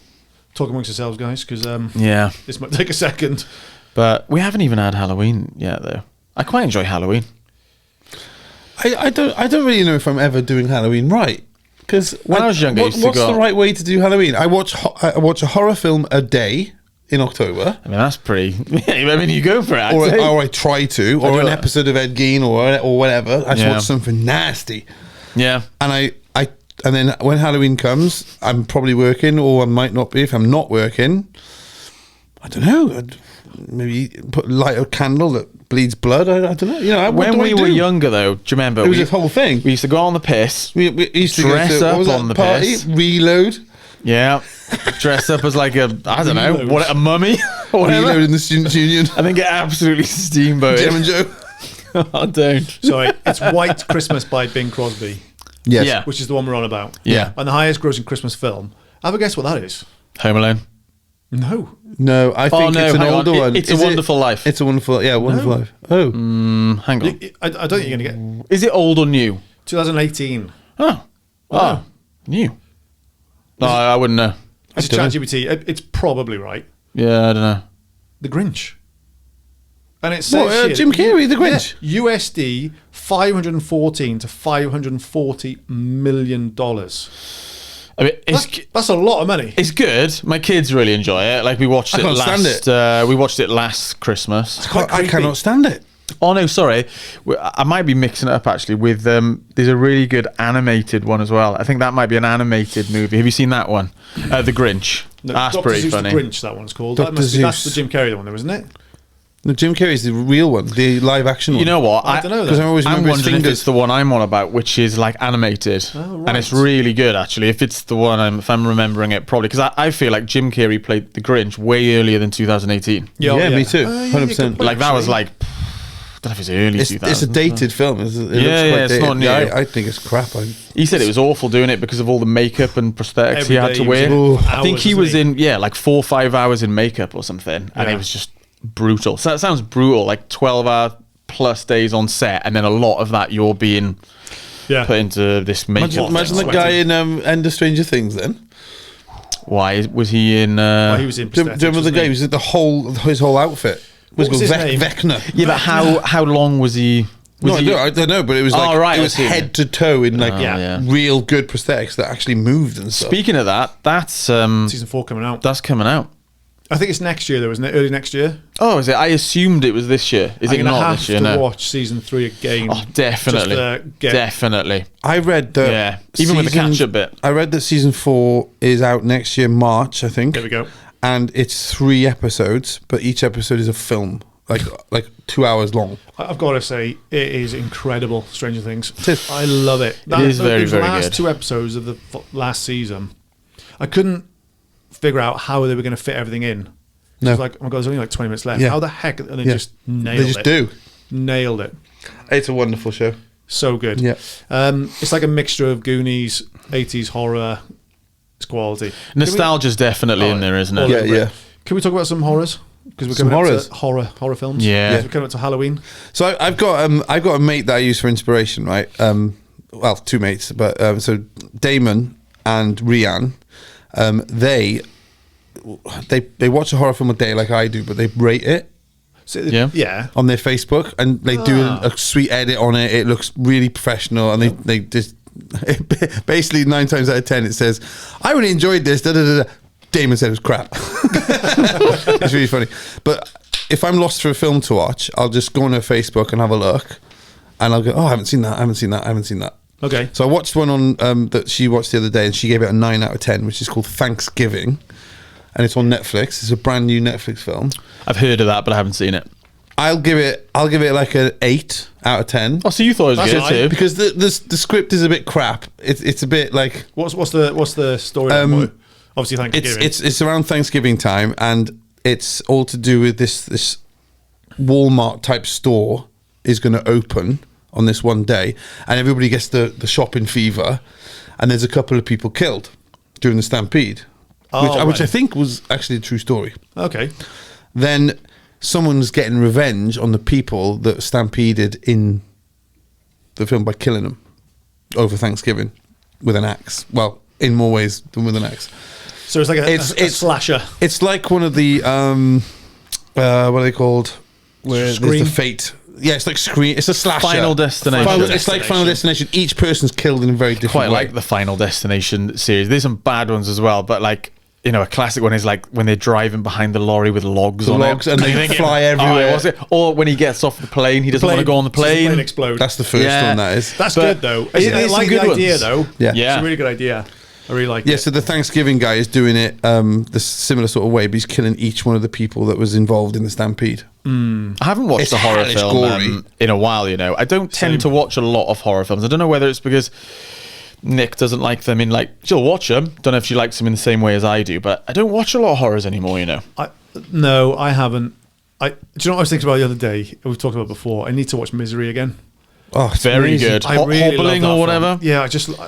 Talk amongst yourselves, guys, because Yeah. this might take a second. But we haven't even had Halloween yet, though. I quite enjoy Halloween. I don't really know if I'm ever doing Halloween right. Because When I was younger, I used to what's go- the right way to do Halloween? I watch a horror film a day in October. I mean, that's pretty. I mean, you go for it. I'd say. Or I try to, or an episode of Ed Gein, or whatever. I just watch something nasty. Yeah. And and then when Halloween comes, I'm probably working, or I might not be. If I'm not working, I don't know. I'd maybe light a candle that bleeds blood. I don't know. You know, when we were younger, though, do you remember? It was this whole thing. We used to go on the piss. We used to dress go to, up on the party, piss. Reload. Yeah. Dress up as like a, I don't know, what, a mummy? Or whatever. Reload in the Students' Union. I think it absolutely steamboated. Jim and Joe. Oh, don't. Sorry, it's White Christmas by Bing Crosby. Yes. Yeah. Which is the one we're on about. Yeah. And the highest grossing Christmas film. Have a guess what that is? Home Alone. No. No, I think no, it's an hang on. older one. It's A Wonderful Life. It's a wonderful, Wonderful Life. Oh. Hang on. I don't think you're going to get... Is it old or new? 2018. Oh. Oh. New. No, I wouldn't know. It's ChatGPT. It's probably right. Yeah, I don't know. The Grinch. And it says here, Jim Carrey, The Grinch. Yeah, USD $514 to $540 million. I mean, That's a lot of money. it's good. My kids really enjoy it. Like we watched it can't stand last. We watched it last Christmas. I cannot stand it. Oh no, sorry. I might be mixing it up actually with. There's a really good animated one as well. I think that might be an animated movie. Have you seen that one? The Grinch. No, That's Dr. pretty Seuss funny. The Grinch, that one's called. Dr. That's Seuss. the Jim Carrey one, though, isn't it? No, Jim Carrey's the real one, the live action one. You know what? I don't know. Because I always I'm remember his wondering if fingers. it's the one I'm on about, which is like animated, Oh, and it's right. really good actually. If it's the one, if I'm remembering it probably, because I feel like Jim Carrey played the Grinch way earlier than 2018. Yeah, me too. Yeah, 100%. good point, Like that was actually. like, I don't know if it's early 2000s. It's a dated film. It looks quite it's dated. not new. Yeah, I think it's crap. He said it was awful doing it because of all the makeup and prosthetics Every he had day to he was wear. in I think hours, he was wasn't in like 4 or 5 hours in makeup or something, and Yeah. it was just brutal. So that sounds brutal, like 12-hour plus days on set, and then a lot of that you're being put into this makeup. Imagine thing. the guy in End of Stranger Things then. Why was he in? He was in Do you remember the guy? He was his whole outfit was What was called his name? Vecna. Yeah, but how long was he? No, Was he I don't know, but it was like Oh, right, it I was see. head to toe in like yeah. real good prosthetics that actually moved and stuff. Speaking of that, that's Season 4 coming out. that's coming out. I think it's next year, though, isn't it? Early next year. Oh, is it? I assumed it was this year. Is I'm it gonna not have this year? to No. watch season 3 again. Oh, definitely, Just to get- definitely. I read that. Yeah, even with the catch-up bit. I read that season 4 is out next year, March, I think. There we go. And it's 3 episodes, but each episode is a film, like 2 hours long. I've got to say, it is incredible, Stranger Things. It is. I love it. is very, those very last good. 2 episodes of the last season, I couldn't figure out how they were going to fit everything in. No. It was like, oh my God, there's only like 20 minutes left. Yeah. How the heck? And they Yeah. just nailed it. They just do. Nailed it. It's a wonderful show. So good. Yeah. It's like a mixture of Goonies, 80s horror. It's quality. Nostalgia's definitely in there, isn't it? Yeah, yeah. Can we talk about some horrors? Because we're Some coming horrors? up to horror films. Yeah. Because we're coming up to Halloween. So I've got a mate that I use for inspiration, right? Well, 2 mates, but so Damon and Rian, they watch a horror film a day like I do, but they rate it So, Yeah. Yeah. on their Facebook and they do a sweet edit on it. It looks really professional, and they just basically 9 times out of 10 it says, "I really enjoyed this." Da, da, da, da. Damon said it was crap. It's really funny. But if I'm lost for a film to watch, I'll just go on her Facebook and have a look, and I'll go, "Oh, I haven't seen that. I haven't seen that. I haven't seen that." Okay. So I watched one on that she watched the other day, and she gave it a 9 out of 10, which is called Thanksgiving, and it's on Netflix. It's a brand new Netflix film. I've heard of that, but I haven't seen it. I'll give it like an 8 out of 10 Oh, so you thought it was That's good high. too? because the script is a bit crap. It's a bit like What's the story? Obviously, Thanksgiving. it's around Thanksgiving time, and it's all to do with this Walmart type store is going to open on this one day, and everybody gets the shopping fever, and there's a couple of people killed during the stampede, which I right. think was actually a true story. Okay. Then someone's getting revenge on the people that stampeded in the film by killing them over Thanksgiving with an axe. Well, in more ways than with an axe. So it's like a It's- slasher. It's like one of the what are they called? Where there's Scream? the fate. Yeah, it's like Scream. It's a slasher. Final Destination. It's like Final Destination. Each person's killed in a very different Quite way. like the Final Destination series. There's some bad ones as well, but like you know, a classic one is like when they're driving behind the lorry with logs on it. And they fly everywhere. Was it? Or when he gets off the plane, he doesn't want to go on the Does the plane. explode. That's the first one, that is. That's But good though. it I is like some the good idea ones. though. Yeah. It's a really good idea. I really like it. So the Thanksgiving guy is doing it the similar sort of way, but he's killing each one of the people that was involved in the stampede. I haven't watched It's a horror hellish film gory. in a while, you know. I don't tend to watch a lot of horror films. I don't know whether it's because Nick doesn't like them in, like, she'll watch them. Don't know if she likes them in the same way as I do, but I don't watch a lot of horrors anymore, you know. No, I haven't. Do you know what I was thinking about the other day? We've talked about before. I need to watch Misery again. Oh, it's Very amazing. good. I really Hobbling love that or whatever. film. Yeah,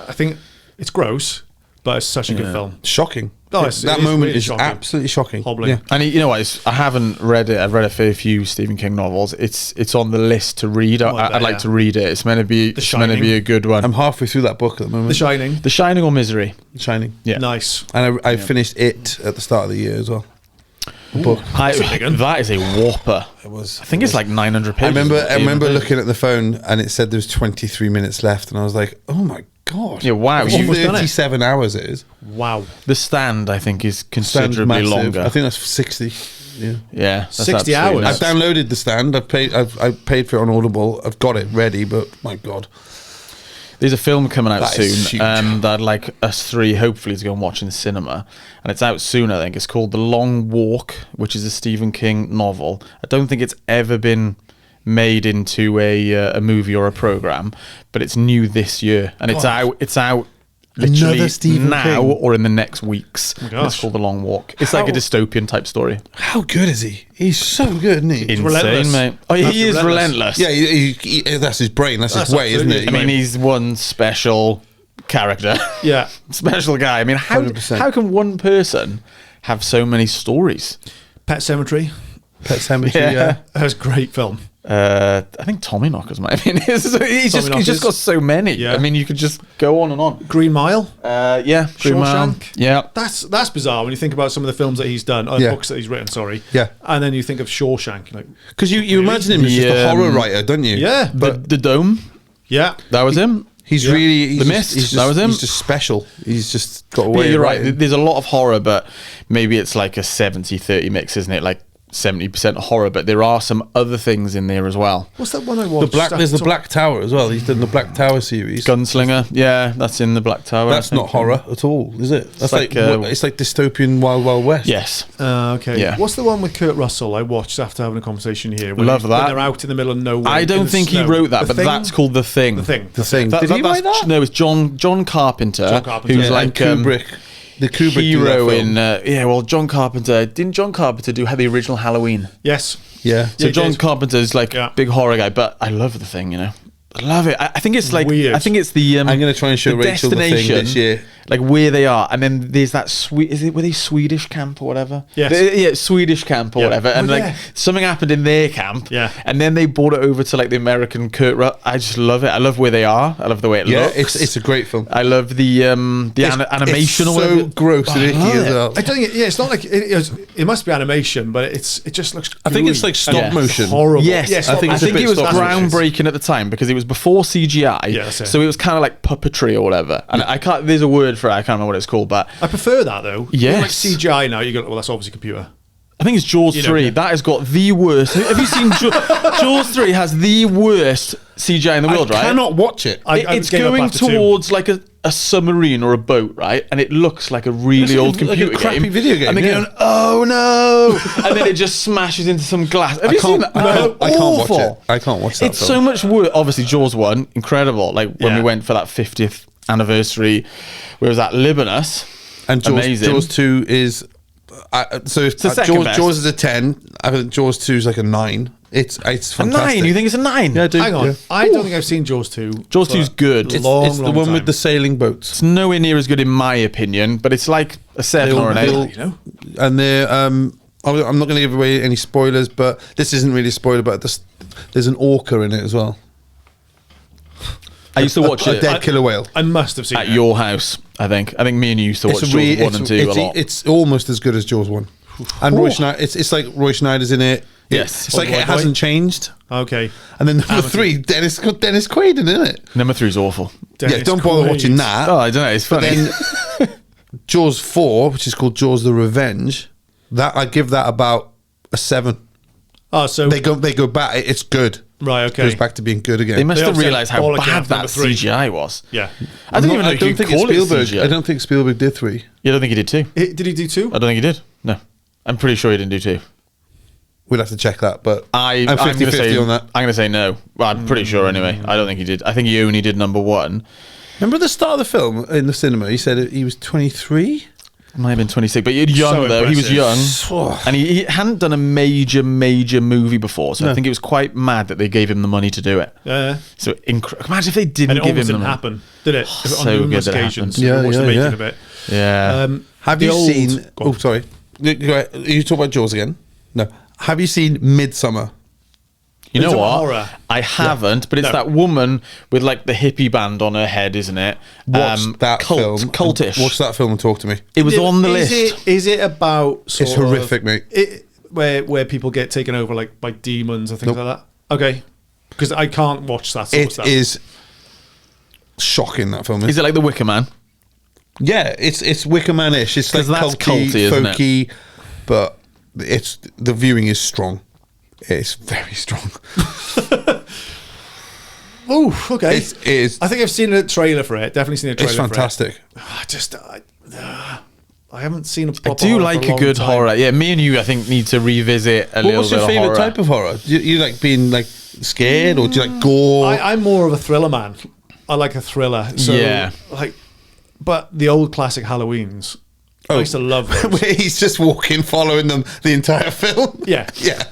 I think it's gross, but it's such a good film. Shocking. Oh, that it is moment really is shocking. absolutely shocking. Hobbling. Yeah. And you know what? I haven't read it. I've read a fair few Stephen King novels. It's on the list to read. I'd like to read it. It's meant to be. It's meant to be a good one. I'm halfway through that book at the moment. The Shining. The Shining or Misery? The Shining. Yeah. Nice. And I finished it at the start of the year as well. The book. That is a whopper. It was. I think it's like 900 pages. I remember looking at the phone and it said there was 23 minutes left, and I was like, oh my god. Yeah, wow. It's You've almost done it. 37 hours it is. Wow. The Stand, I think, is Stand's considerably massive. longer. I think that's 60. Yeah. Yeah, that's 60 absolutely hours. nuts. I've downloaded the Stand. I paid for it on Audible. I've got it ready, but my god. There's a film coming out That is soon huge. that I'd like us three, hopefully, to go and watch in the cinema. And it's out soon, I think. It's called The Long Walk, which is a Stephen King novel. I don't think it's ever been made into a movie or a program, but it's new this year. And it's out literally Another Stephen now King. or in the next weeks. Oh my gosh. It's called The Long Walk. It's like a dystopian type story. How good is he? He's so good, isn't he? Insane, relentless. mate. Oh, he is Absolutely relentless. Yeah, that's his brain. That's his That's way, isn't it? absolutely I mean, he's one special character. Yeah. Special guy. I mean, how 100%. can one person have so many stories? Pet Cemetery. Pet Cemetery. Yeah. That's a great film. I think Tommyknockers might have been his. He's just got so many. Yeah. I mean, you could just go on and on. Green Mile. Yeah, Green Mile. Shawshank. Yeah. That's bizarre when you think about some of the films that he's done, or Yeah. books that he's written. Sorry. Yeah. And then you think of Shawshank. Like, Because you imagine him as just a horror The, writer, don't you? yeah, But the Dome, yeah. that was him. He's Yeah. really The Mist, that was him. He's just special. He's just got Yeah, away. you're right. There's a lot of horror, but maybe it's like a 70-30 mix, isn't it? Like 70% horror, but there are some other things in there as well. What's that one I watched? There's the Black Tower as well. He's done the Black Tower series. Gunslinger, yeah, that's in the Black Tower. That's I think. not horror at all, is it? That's like, it's like dystopian Wild Wild West. Yes. Okay. Yeah. What's the one with Kurt Russell I watched after having a conversation here? Love when that. they're out in the middle of nowhere. I in don't the think he snow. wrote that, The but Thing? that's called The Thing. The Thing. The Thing. Did he write that? No, it's John Carpenter, John Carpenter. who's Yeah, like and Kubrick. The Kubrick hero in that film. in well, John Carpenter didn't John Carpenter do the original Halloween? Yes. Yeah. So he John did. Carpenter's like Yeah. big horror guy, but I love The Thing, you know. I love it. I think it's like Weird. I think it's the I'm going to try and show the Rachel The Thing destination, this year. like where they are, and then there's that were they Swedish camp or whatever? Yes. Yeah, Swedish camp or Yeah. whatever, and Oh, like yeah. something happened in their camp, Yeah. and then they brought it over to like the American I just love it. I love where they are. I love the way it Yeah, looks. it's a great film. I love the animation it's or whatever. so gross and icky love as it. well. I don't think it's not like it must be animation, but it just looks. I think it's gooey. like stop Yeah. motion. Horrible. Yes, Yeah, I stop think, it's a it bit was stop motion. groundbreaking at the time because it was before CGI. Yeah, that's it. so it was kind of like puppetry or whatever. And I can't. There's a word for it. I can't remember what it's called, but I prefer that though. You know, like Yes. CGI now. You go, well, that's obviously computer. I think it's Jaws You know, 3. yeah. That has got the worst. Have you seen Jaws 3 has the worst CGI in the world, right? Cannot watch it. It's gave up going after two. towards like a submarine or a boat, right? And it looks like a really old like a computer crappy game. video game, And they're yeah. going, oh no! And then it just smashes into some glass. Have you seen that? I can't watch Awful. it. I can't watch that It's film. so much worse. Obviously, Jaws 1, incredible. Like when Yeah. we went for that 50th anniversary, where was that? Libanus. And Amazing. Jaws 2 is... so if the second Jaws, best. Jaws is a 10, I think Jaws 2 is like a 9. It's A fantastic. 9? You think it's a 9? Yeah, I do. Hang on, yeah. I don't think I've seen Jaws 2. Jaws for 2's good. a It's long, It's the long one time. with the sailing boats. It's nowhere near as good in my opinion, but it's like a 7 or an 8. They'll- you know. And they're... I'm not going to give away any spoilers, but this isn't really a spoiler, but there's an orca in it as well. I used to watch a it dead killer whale. I must have seen at it. your house, I think. I think me and you used to watch Jaws 1 and 2 a lot. It's almost as good as Jaws 1. And Roy Schneider, it's like Roy Schneider's in it. Yes. It's like Boy, it boy. hasn't changed. Okay. And then number 3, Dennis Quaid in it. Number 3 is awful. Yeah, don't bother watching that. Oh, I don't know. It's funny. Then Jaws 4, which is called Jaws the Revenge, that I give that about a 7. Oh, so They go back. It's good. right, It okay. goes back to being good again. They must They have obviously realised how bollock bad out that number 3. CGI was. Yeah. I don't even know I if don't you think could it's call it Spielberg. CGI. I don't think Spielberg did 3. You don't think he did 2? Did he do 2? I don't think he did. No. I'm pretty sure he didn't do 2. We'll have to check that, but I'm I'm going to 50-50 say on that. I'm going to say no. Well, I'm pretty sure anyway. I don't think he did. I think he only did number 1. Remember the start of the film in the cinema? He said he was 23. Might have been 26, but he was young So though. He was impressive. young, and he hadn't done a major movie before. So I No. think it was quite mad that they gave him the money to do it. Yeah. So imagine if they didn't And it give almost him the didn't money. happen, did it? so On good numerous that it occasions. happened. Yeah, We watched the yeah, making yeah. of it. Yeah. Have the you old- seen? go on. Oh, sorry. You talk about Jaws again? No. Have you seen Midsummer? You know It's a what? horror. I haven't, but it's No. that woman with like the hippie band on her head, isn't it? Watch that film. Cultish. Watch that film and talk to me. It was on the Is list. Is it about sort It's horrific, mate. where people get taken over like by demons and things like that? Okay. Because I can't watch that sort of It stuff. is shocking, that film. Is it like The Wicker Man? Yeah, it's Wicker Man-ish. It's like 'Cause that's culty, culty, isn't it? folky, but the viewing is strong. It's very strong. Oh, okay. It is. I think I've seen a trailer for it. Definitely seen a trailer It's for fantastic. it. I haven't seen a proper I do horror like for a long good time. horror. Yeah, me and you, I think, need to revisit a little What's bit your of favourite horror. type of horror? You like being like scared, or do you like gore? I'm more of a thriller man. I like a thriller. So, Yeah. Like, but the old classic Halloweens. I used to love those. Where he's just walking, following them the entire film. Yeah. yeah.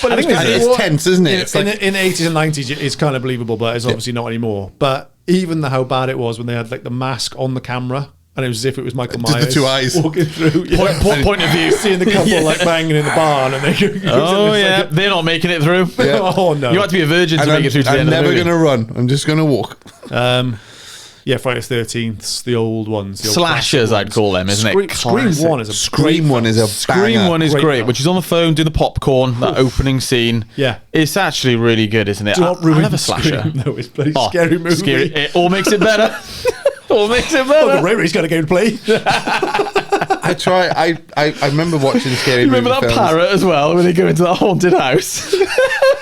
But I think it's tense, isn't it? In, It's like- in the 80s and 90s, it's kind of believable, but it's obviously not anymore. But even how bad it was when they had like the mask on the camera, and it was as if it was Michael Just the Myers two eyes. walking through. Yeah. Point of view. Seeing the couple like banging in the barn, and they Oh yeah, they're not making it through. Yeah. Oh no. You have to be a virgin to And make it through to the I'm end of the never movie. going to run. I'm just going to walk. Yeah, Friday the 13th, the old ones. The old Slashers, classic I'd call them, isn't it? Scream Classic. 1 is a Scream great one is a Scream banger. 1 is Great great, film. which is on the phone doing the popcorn, that opening scene. Yeah. It's actually really good, isn't it? Do not I ruin love a slasher. Scream. No, it's a bloody Oh, scary movie. Scary. It all makes it better. all makes it Oh, better. the Ray-Ray's got a game to play. I try. I remember watching scary. You remember movie that films. parrot as well when they go into that haunted house?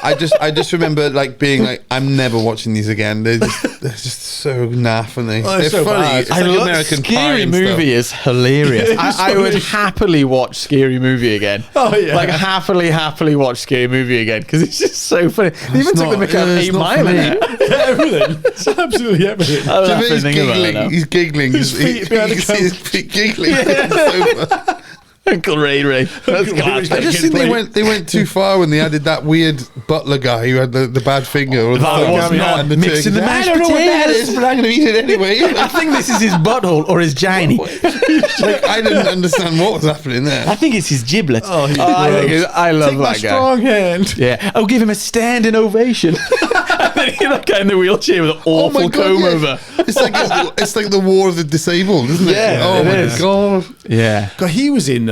I just remember like being like, I'm never watching these again. They're just so naff, and they're it's so funny. bad. It's like American Pie Scary and Movie is hilarious. It is I would funny. happily watch Scary Movie again. Oh, yeah. Like happily watch Scary Movie again because it's just so funny. They even took the not- mick out of it's 8 not Mile in funny. it. Everything. It's absolutely everything. I was stuff. laughing thinking about it now. He's giggling. His feet behind you the can see his couch. feet giggling. It's so funny. Uncle Ray. That's Uncle class. Ray. I just Again, think they went too far when they added that weird butler guy who had the bad finger. Or the That thumb was not and the mixing turkey. the mashed I don't know what that potatoes. is, but I'm going to eat it anyway. I think this is his butthole or his giny. Like, I didn't understand what was happening there. I think it's his giblets. Oh, he's I love Take my that guy. strong hand. Yeah, I'll give him a standing ovation. And then that guy in the wheelchair with an awful comb yeah. over. It's like the war of the disabled, isn't it? Yeah, Oh it my is. god. Yeah. God, he was in.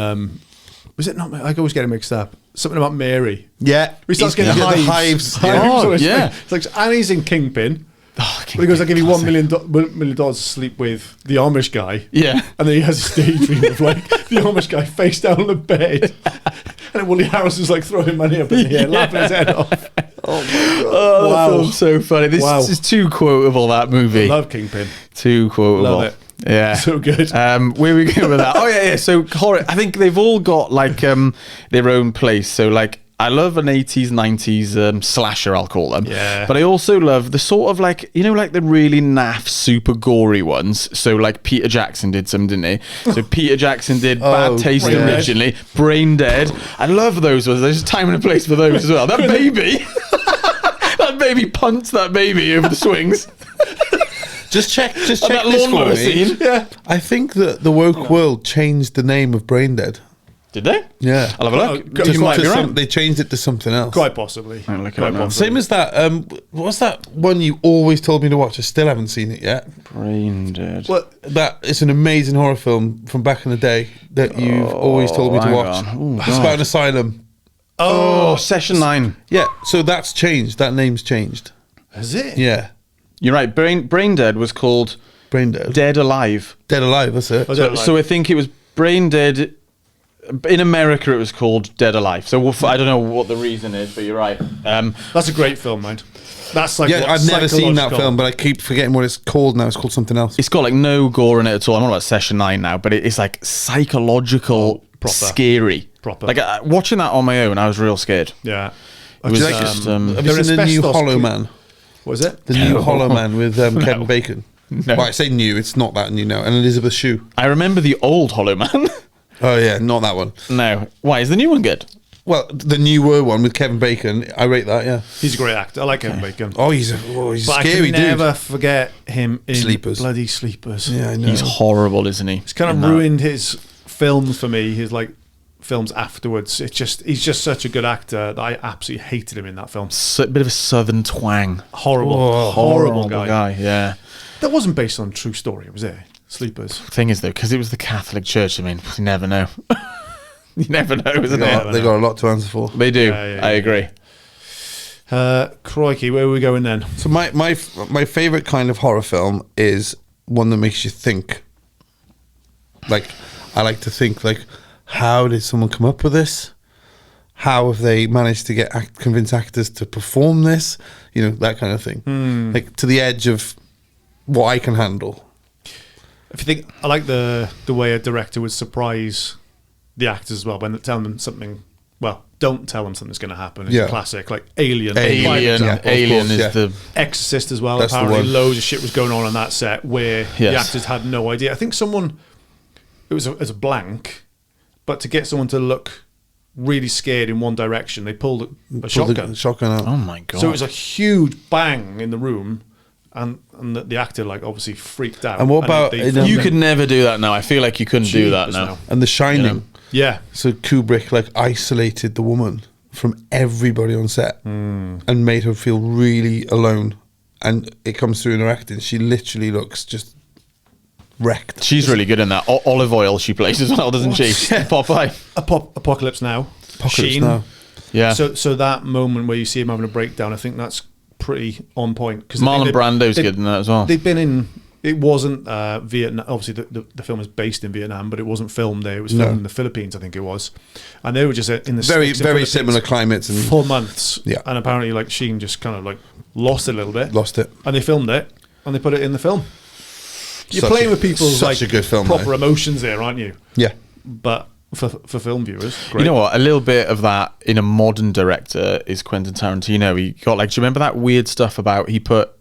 Was it not? I always get it mixed up. Something about Mary. Yeah. He starts He's- getting yeah, the hives. hives. Yeah. Oh, It's yeah. like- It's like, and he's in Kingpin. Oh, But he goes, I'll give you $1 million to sleep with the Amish guy. Yeah. And then he has a daydream of like the Amish guy face down on the bed. And Woody Harrelson's like throwing money up in the air, laughing his head off. Oh, that Wow. film's so funny. This Wow. is too quotable, that movie. Love Kingpin. Too quotable. Love it. Yeah. So good. Where we go with that? Oh yeah. So horror. I think they've all got like their own place. So like I love an 80s, 90s slasher, I'll call them. Yeah. But I also love the sort of like, you know, like the really naff, super gory ones. So like Peter Jackson did some, didn't he? So Peter Jackson did Bad Taste Brain Dead. originally, Brain Dead. I love those ones. There's a time and a place for those as well. That baby, that baby punts that baby over the swings. Just check And this that for lawnmower me. scene. Yeah. I think that the woke world changed the name of Brain Dead. Did they? Yeah. I'll have a look. Oh, You might be right. They changed it to something else. Quite possibly. I'll look it Quite up now. possibly. Same as that. What's that one you always told me to watch? I still haven't seen it yet. Brain Dead. Well, That it's an amazing horror film from back in the day that you've always told me to hang watch. on. Oh, It's God. about an asylum. Oh, Session 9. Yeah, so that's changed. That name's changed. is it? Yeah. You're right. Brain Dead was called Brain Dead. Dead Alive. Dead Alive, that's it. So I think it was Brain Dead. In America, it was called Dead Alive. So I don't know what the reason is, but you're right. That's a great film, mind. That's like Yeah, I've never seen that film, but I keep forgetting what it's called now. It's called something else. It's got like no gore in it at all. I'm on about Session 9 now, but it's like psychological, proper. Scary. Proper. Like watching that on my own, I was real scared. Yeah. It was Do you like just, have you They're seen the new asbestos Hollow cre- Man? What is it? The new Hollow Man with Kevin Bacon. No. Well, I say new, it's not that new now. And Elizabeth Shue. I remember the old Hollow Man. Oh, yeah, not that one. No. Why? Is the new one good? Well, the newer one with Kevin Bacon, I rate that, yeah. He's a great actor. I like Kevin Bacon. Oh, he's a But scary I can dude. never forget him in Sleepers. bloody Sleepers. Yeah, I know. He's horrible, isn't he? It's kind of In that. ruined his films for me. His like films afterwards. He's just such a good actor that I absolutely hated him in that film. A bit of a southern twang. Horrible, horrible guy. Yeah. That wasn't based on a true story, was it? Sleepers. Thing is, though, because it was the Catholic Church, I mean, you never know. You never know, isn't it? They got a lot to answer for. They do. Yeah, I agree. Crikey, where are we going then? So my favorite kind of horror film is one that makes you think. Like, I like to think, like, how did someone come up with this? How have they managed to convince actors to perform this? You know, that kind of thing. Like, to the edge of what I can handle. If you think, I like the way a director would surprise the actors as well when they tell them something. Well, don't tell them something's going to happen. It's a classic, like Alien. Alien is the Exorcist as well. That's the Apparently, one. loads of shit was going on that set where the actors had no idea. I think it was a blank, but to get someone to look really scared in one direction, they pulled a shotgun. Shotgun out. Oh my god! So it was a huge bang in the room, and the actor like obviously freaked out. And what about you could never do that now. I feel like you couldn't do that now. And The Shining. You know? Yeah. So Kubrick like isolated the woman from everybody on set and made her feel really alone. And it comes through in her acting. She literally looks just wrecked. She's really good in that. Olive Oil she plays as well, doesn't she? Popeye. Apocalypse Now. Apocalypse Sheen. Now. Yeah. So that moment where you see him having a breakdown, I think that's pretty on point. Cause Marlon Brando's good in that as well. They've been in. It wasn't Vietnam. Obviously, the film is based in Vietnam, but it wasn't filmed there. It was filmed in the Philippines, I think it was. And they were just in the Very, sticks in very Philippines similar climates. And for months. Yeah. And apparently, like Sheen just kind of like lost it a little bit. Lost it. And they filmed it, and they put it in the film. You're Such playing a- with people's such like a good film, proper though. emotions there, aren't you? Yeah. But for film viewers, great. You know what? A little bit of that in a modern director is Quentin Tarantino. He got like, do you remember that weird stuff about he put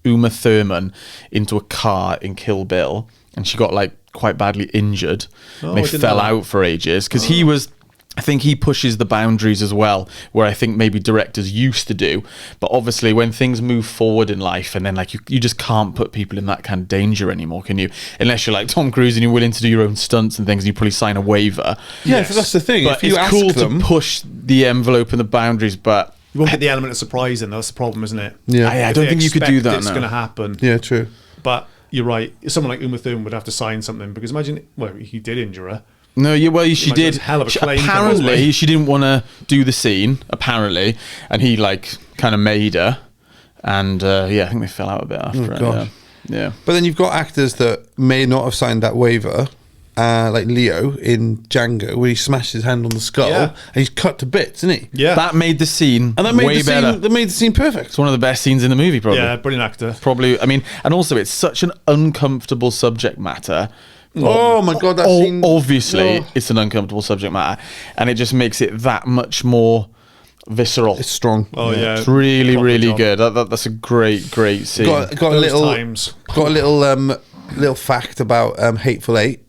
Uma Thurman into a car in Kill Bill, and she got like quite badly injured. Oh, and they I didn't fell know that. out for ages because he was. I think he pushes the boundaries as well, where I think maybe directors used to do. But obviously, when things move forward in life, and then like you just can't put people in that kind of danger anymore, can you? Unless you're like Tom Cruise and you're willing to do your own stunts and things, and you probably sign a waiver. Yeah, that's the thing. But if you it's ask cool them, to push the envelope and the boundaries, but You won't get the element of surprise in. That's the problem, isn't it? Yeah. I If don't they think you could do expect that It's now. going to happen. yeah, true. But you're right. Someone like Uma Thurman would have to sign something because imagine, well, he did injure her. No, she Imagine did. that's a hell of a claim from Apparently, Oswald. she didn't want to do the scene. Apparently, and he like kind of made her, and I think they fell out a bit after it. God. Yeah. But then you've got actors that may not have signed that waiver, like Leo in Django, where he smashed his hand on the skull Yeah. and he's cut to bits, isn't he? Yeah. That made the scene And that made way the better. scene. That made the scene perfect. It's one of the best scenes in the movie, probably. Yeah, brilliant actor. Probably. I mean, and also it's such an uncomfortable subject matter. Oh my god, that scene! Obviously, Oh. it's an uncomfortable subject matter, and it just makes it that much more visceral. It's strong. Oh yeah, It's really, Proper really job. good. That's a great scene. Got a Those little times. got a little fact about Hateful Eight.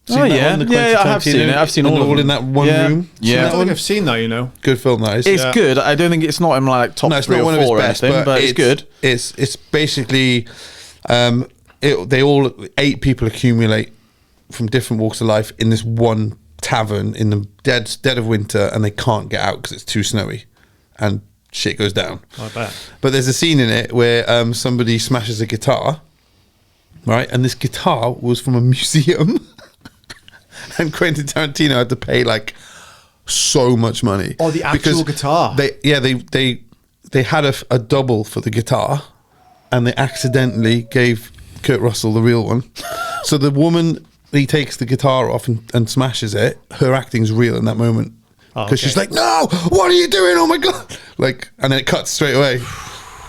Seen Oh that yeah, one, the Quentin yeah, I have Tarantino? seen it. I've seen And all of they're them. in that one Yeah. room. Seen Yeah. I that don't one? think I've seen that. You know, Good film, that is. It's Yeah. good. I don't think it's not in my like top No, it's 3 not or one of his 4 or best, anything, but it's good. It's basically they all 8 people accumulate from different walks of life in this one tavern in the dead of winter, and they can't get out because it's too snowy, and shit goes down. I bet. But there's a scene in it where somebody smashes a guitar, right? And this guitar was from a museum, and Quentin Tarantino had to pay like so much money. Oh, the actual guitar. They had a double for the guitar, and they accidentally gave Kurt Russell, the real one. So the woman, he takes the guitar off and smashes it. Her acting's real in that moment. Because she's like, no, what are you doing? Oh my God. Like, and then it cuts straight away.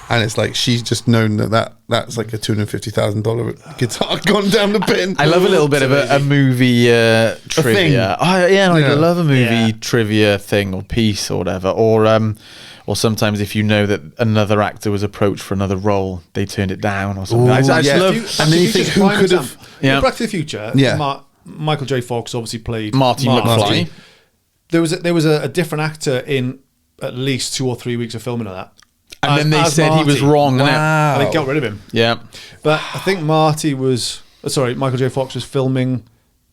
And it's like, she's just known that's like a $250,000 guitar gone down the bin. I love a little bit of a movie trivia. I love a movie trivia thing or piece or whatever. Or sometimes if you know that another actor was approached for another role, they turned it down or something. Ooh, I just love. And then you think, who could have... Yeah. Back to the Future. Yeah. Michael J. Fox obviously played Marty McFly. There was a different actor in at least 2 or 3 weeks of filming of that. And then they said Marty. He was wrong. Wow. And they got rid of him. Yeah. But I think Michael J. Fox was filming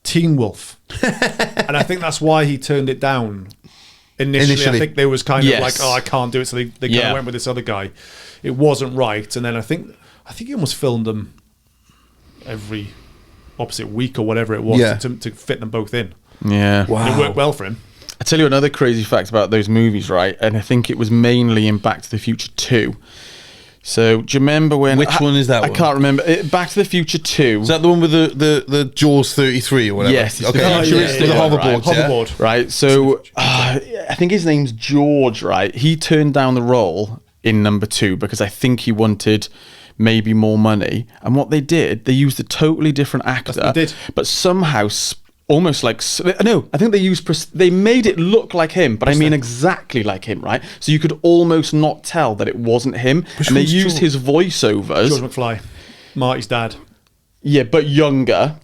Teen Wolf. And I think that's why he turned it down. Initially, I think there was kind of like, I can't do it. So they kind of went with this other guy. It wasn't right. And then I think he almost filmed them every opposite week or whatever it was to fit them both in. Yeah. Wow. It worked well for him. I tell you another crazy fact about those movies, right? And I think it was mainly in Back to the Future 2. So, do you remember when... Which one is that I one? can't remember. Back to the Future 2. Is that the one with the Jaws 33 or whatever? Yes. It's the futuristic the one, hoverboard. right? Hoverboard. Right. So, I think his name's George, right? He turned down the role in number 2 because I think he wanted maybe more money. And what they did, they used a totally different actor. They did. But somehow... almost like no, I think they made it look like him, but I mean exactly like him, right? So you could almost not tell that it wasn't him, and they used his voiceovers. George McFly, Marty's dad. Yeah, but younger.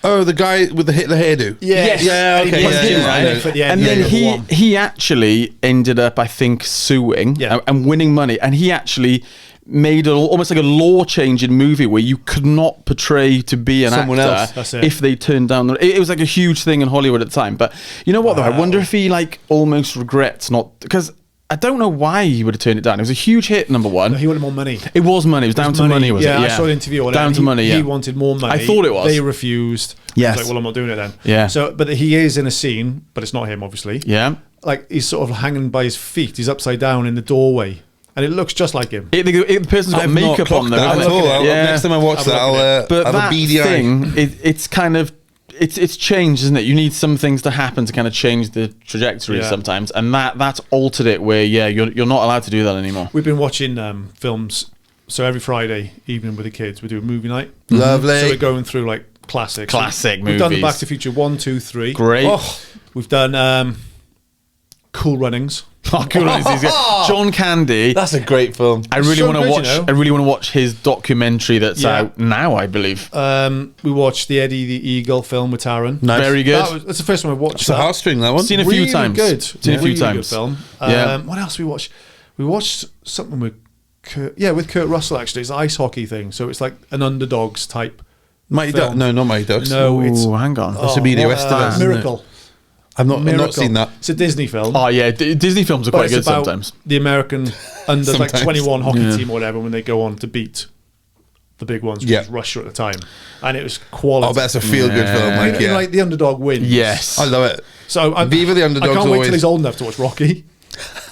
Oh, the guy with the Hitler hairdo. Yes. Yeah. Okay. And then he actually ended up, I think, suing and winning money, and he actually made almost like a law change in movie where you could not portray to be an someone actor else. if they turned down it was like a huge thing in Hollywood at the time. But you know what though, I wonder if he like almost regrets not, because I don't know why he would have turned it down. It was a huge hit, number one. No, he wanted more money. It was money. It was down to money, was it? Yeah, I saw an interview. Down to money, He wanted more money. I thought it was. They refused. Yes. He was like, well, I'm not doing it then. Yeah. So, but he is in a scene, but it's not him, obviously. Yeah. Like, he's sort of hanging by his feet. He's upside down in the doorway. And it looks just like him. The person's got makeup on though. At all. Next time I watch that, I'll have that a beady thing, eye. It's kind of... It's changed, isn't it? You need some things to happen to kind of change the trajectory sometimes, and that's altered it. Where you're not allowed to do that anymore. We've been watching films, so every Friday evening with the kids we do a movie night. Lovely. So we're going through like classics. Classic movies. We've done Back to the Future 1, 2, 3. Great. Oh, we've done Cool Runnings. Oh, Cool Runnings. John Candy. That's a great film. I really So want to good, watch. you know? I really want to watch his documentary that's out now, I believe. We watched the Eddie the Eagle film with Taron. Nice. Very good. That's the first one I watched. It's a heartstring, that one. Seen a few Really times. Good. Seen a few Really times. Good film. Yeah. What else we watched? We watched something with with Kurt Russell. Actually, it's an ice hockey thing. So it's like an underdogs type. Mighty Ducks. No, not Mighty Ducks. No, it's hang on. That's a media Western. Miracle. I've not seen that. It's a Disney film. Oh yeah, Disney films are But quite it's good about sometimes. the American under like Sometimes. 21 hockey team or whatever when they go on to beat the big ones, which Yeah. was Russia at the time, and it was quality. Oh, that's a feel-good film. Like, You know, like the underdog wins. Yes. I love it. So Viva the underdogs I can't wait always. till he's old enough to watch Rocky.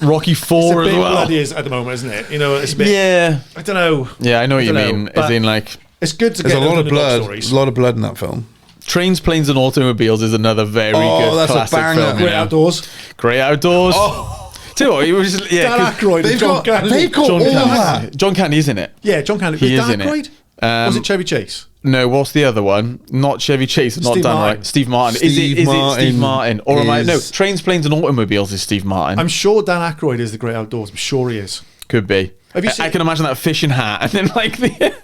Rocky It's 4 a as bit well. bloody at the moment, isn't it? You know, it's a bit. Yeah. I don't know. Yeah, I know what you dunno, mean. but As in, like, it's good to There's get a lot of underdog blood. stories. There's a lot of blood in that film. Trains, Planes and Automobiles is another very good that's a classic banger. film. Great Outdoors. Great Outdoors. Oh, Tell you what, he was just, Dan Aykroyd and John Candy. they've got all that. John Candy's in it. Yeah, John Candy. He Was is Dan in it. Aykroyd? Was it Chevy Chase? No, what's the other one? Not Chevy Chase, not Steve Dan Martin. Right. Steve Martin. Steve Is it Steve Martin Martin? Or am I? No, is- Trains, Planes and Automobiles is Steve Martin. I'm sure Dan Aykroyd is the Great Outdoors. I'm sure he is. Could be. Have you I seen- can imagine that fishing hat and then like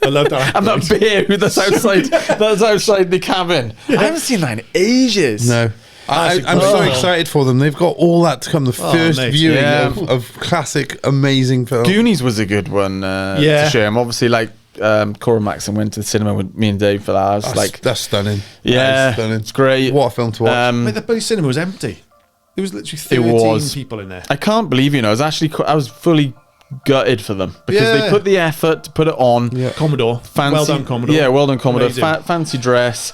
I love Dan and that Aykroyd. bear that's outside the cabin. I haven't seen that in ages. No. I'm so excited for them. They've got all that to come. The first mate. viewing Yeah. of classic, amazing film. Goonies was a good one to show him. Obviously, like Cora Maxon went to the cinema with me and Dave for that. I was like, That's stunning. yeah, That is stunning. it's great. What a film to watch. Mate, the bloody cinema was empty. There was literally 13 people in there. I can't believe, I was fully gutted for them because they Yeah. put the effort to put it on. Yeah. Commodore. Fancy, Well done, Commodore. Yeah, well done, Commodore. Amazing. Fancy dress.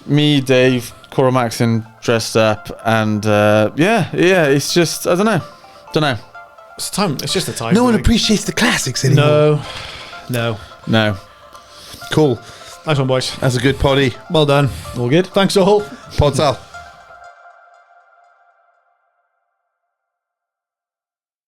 Me, Dave, Cora Maxon dressed up, and it's just I don't know. It's time. It's just a time. no one thing. appreciates the classics anymore. No. No. Cool. Nice one, boys. That's a good poddy. Well done. All good. Thanks all. Pods out.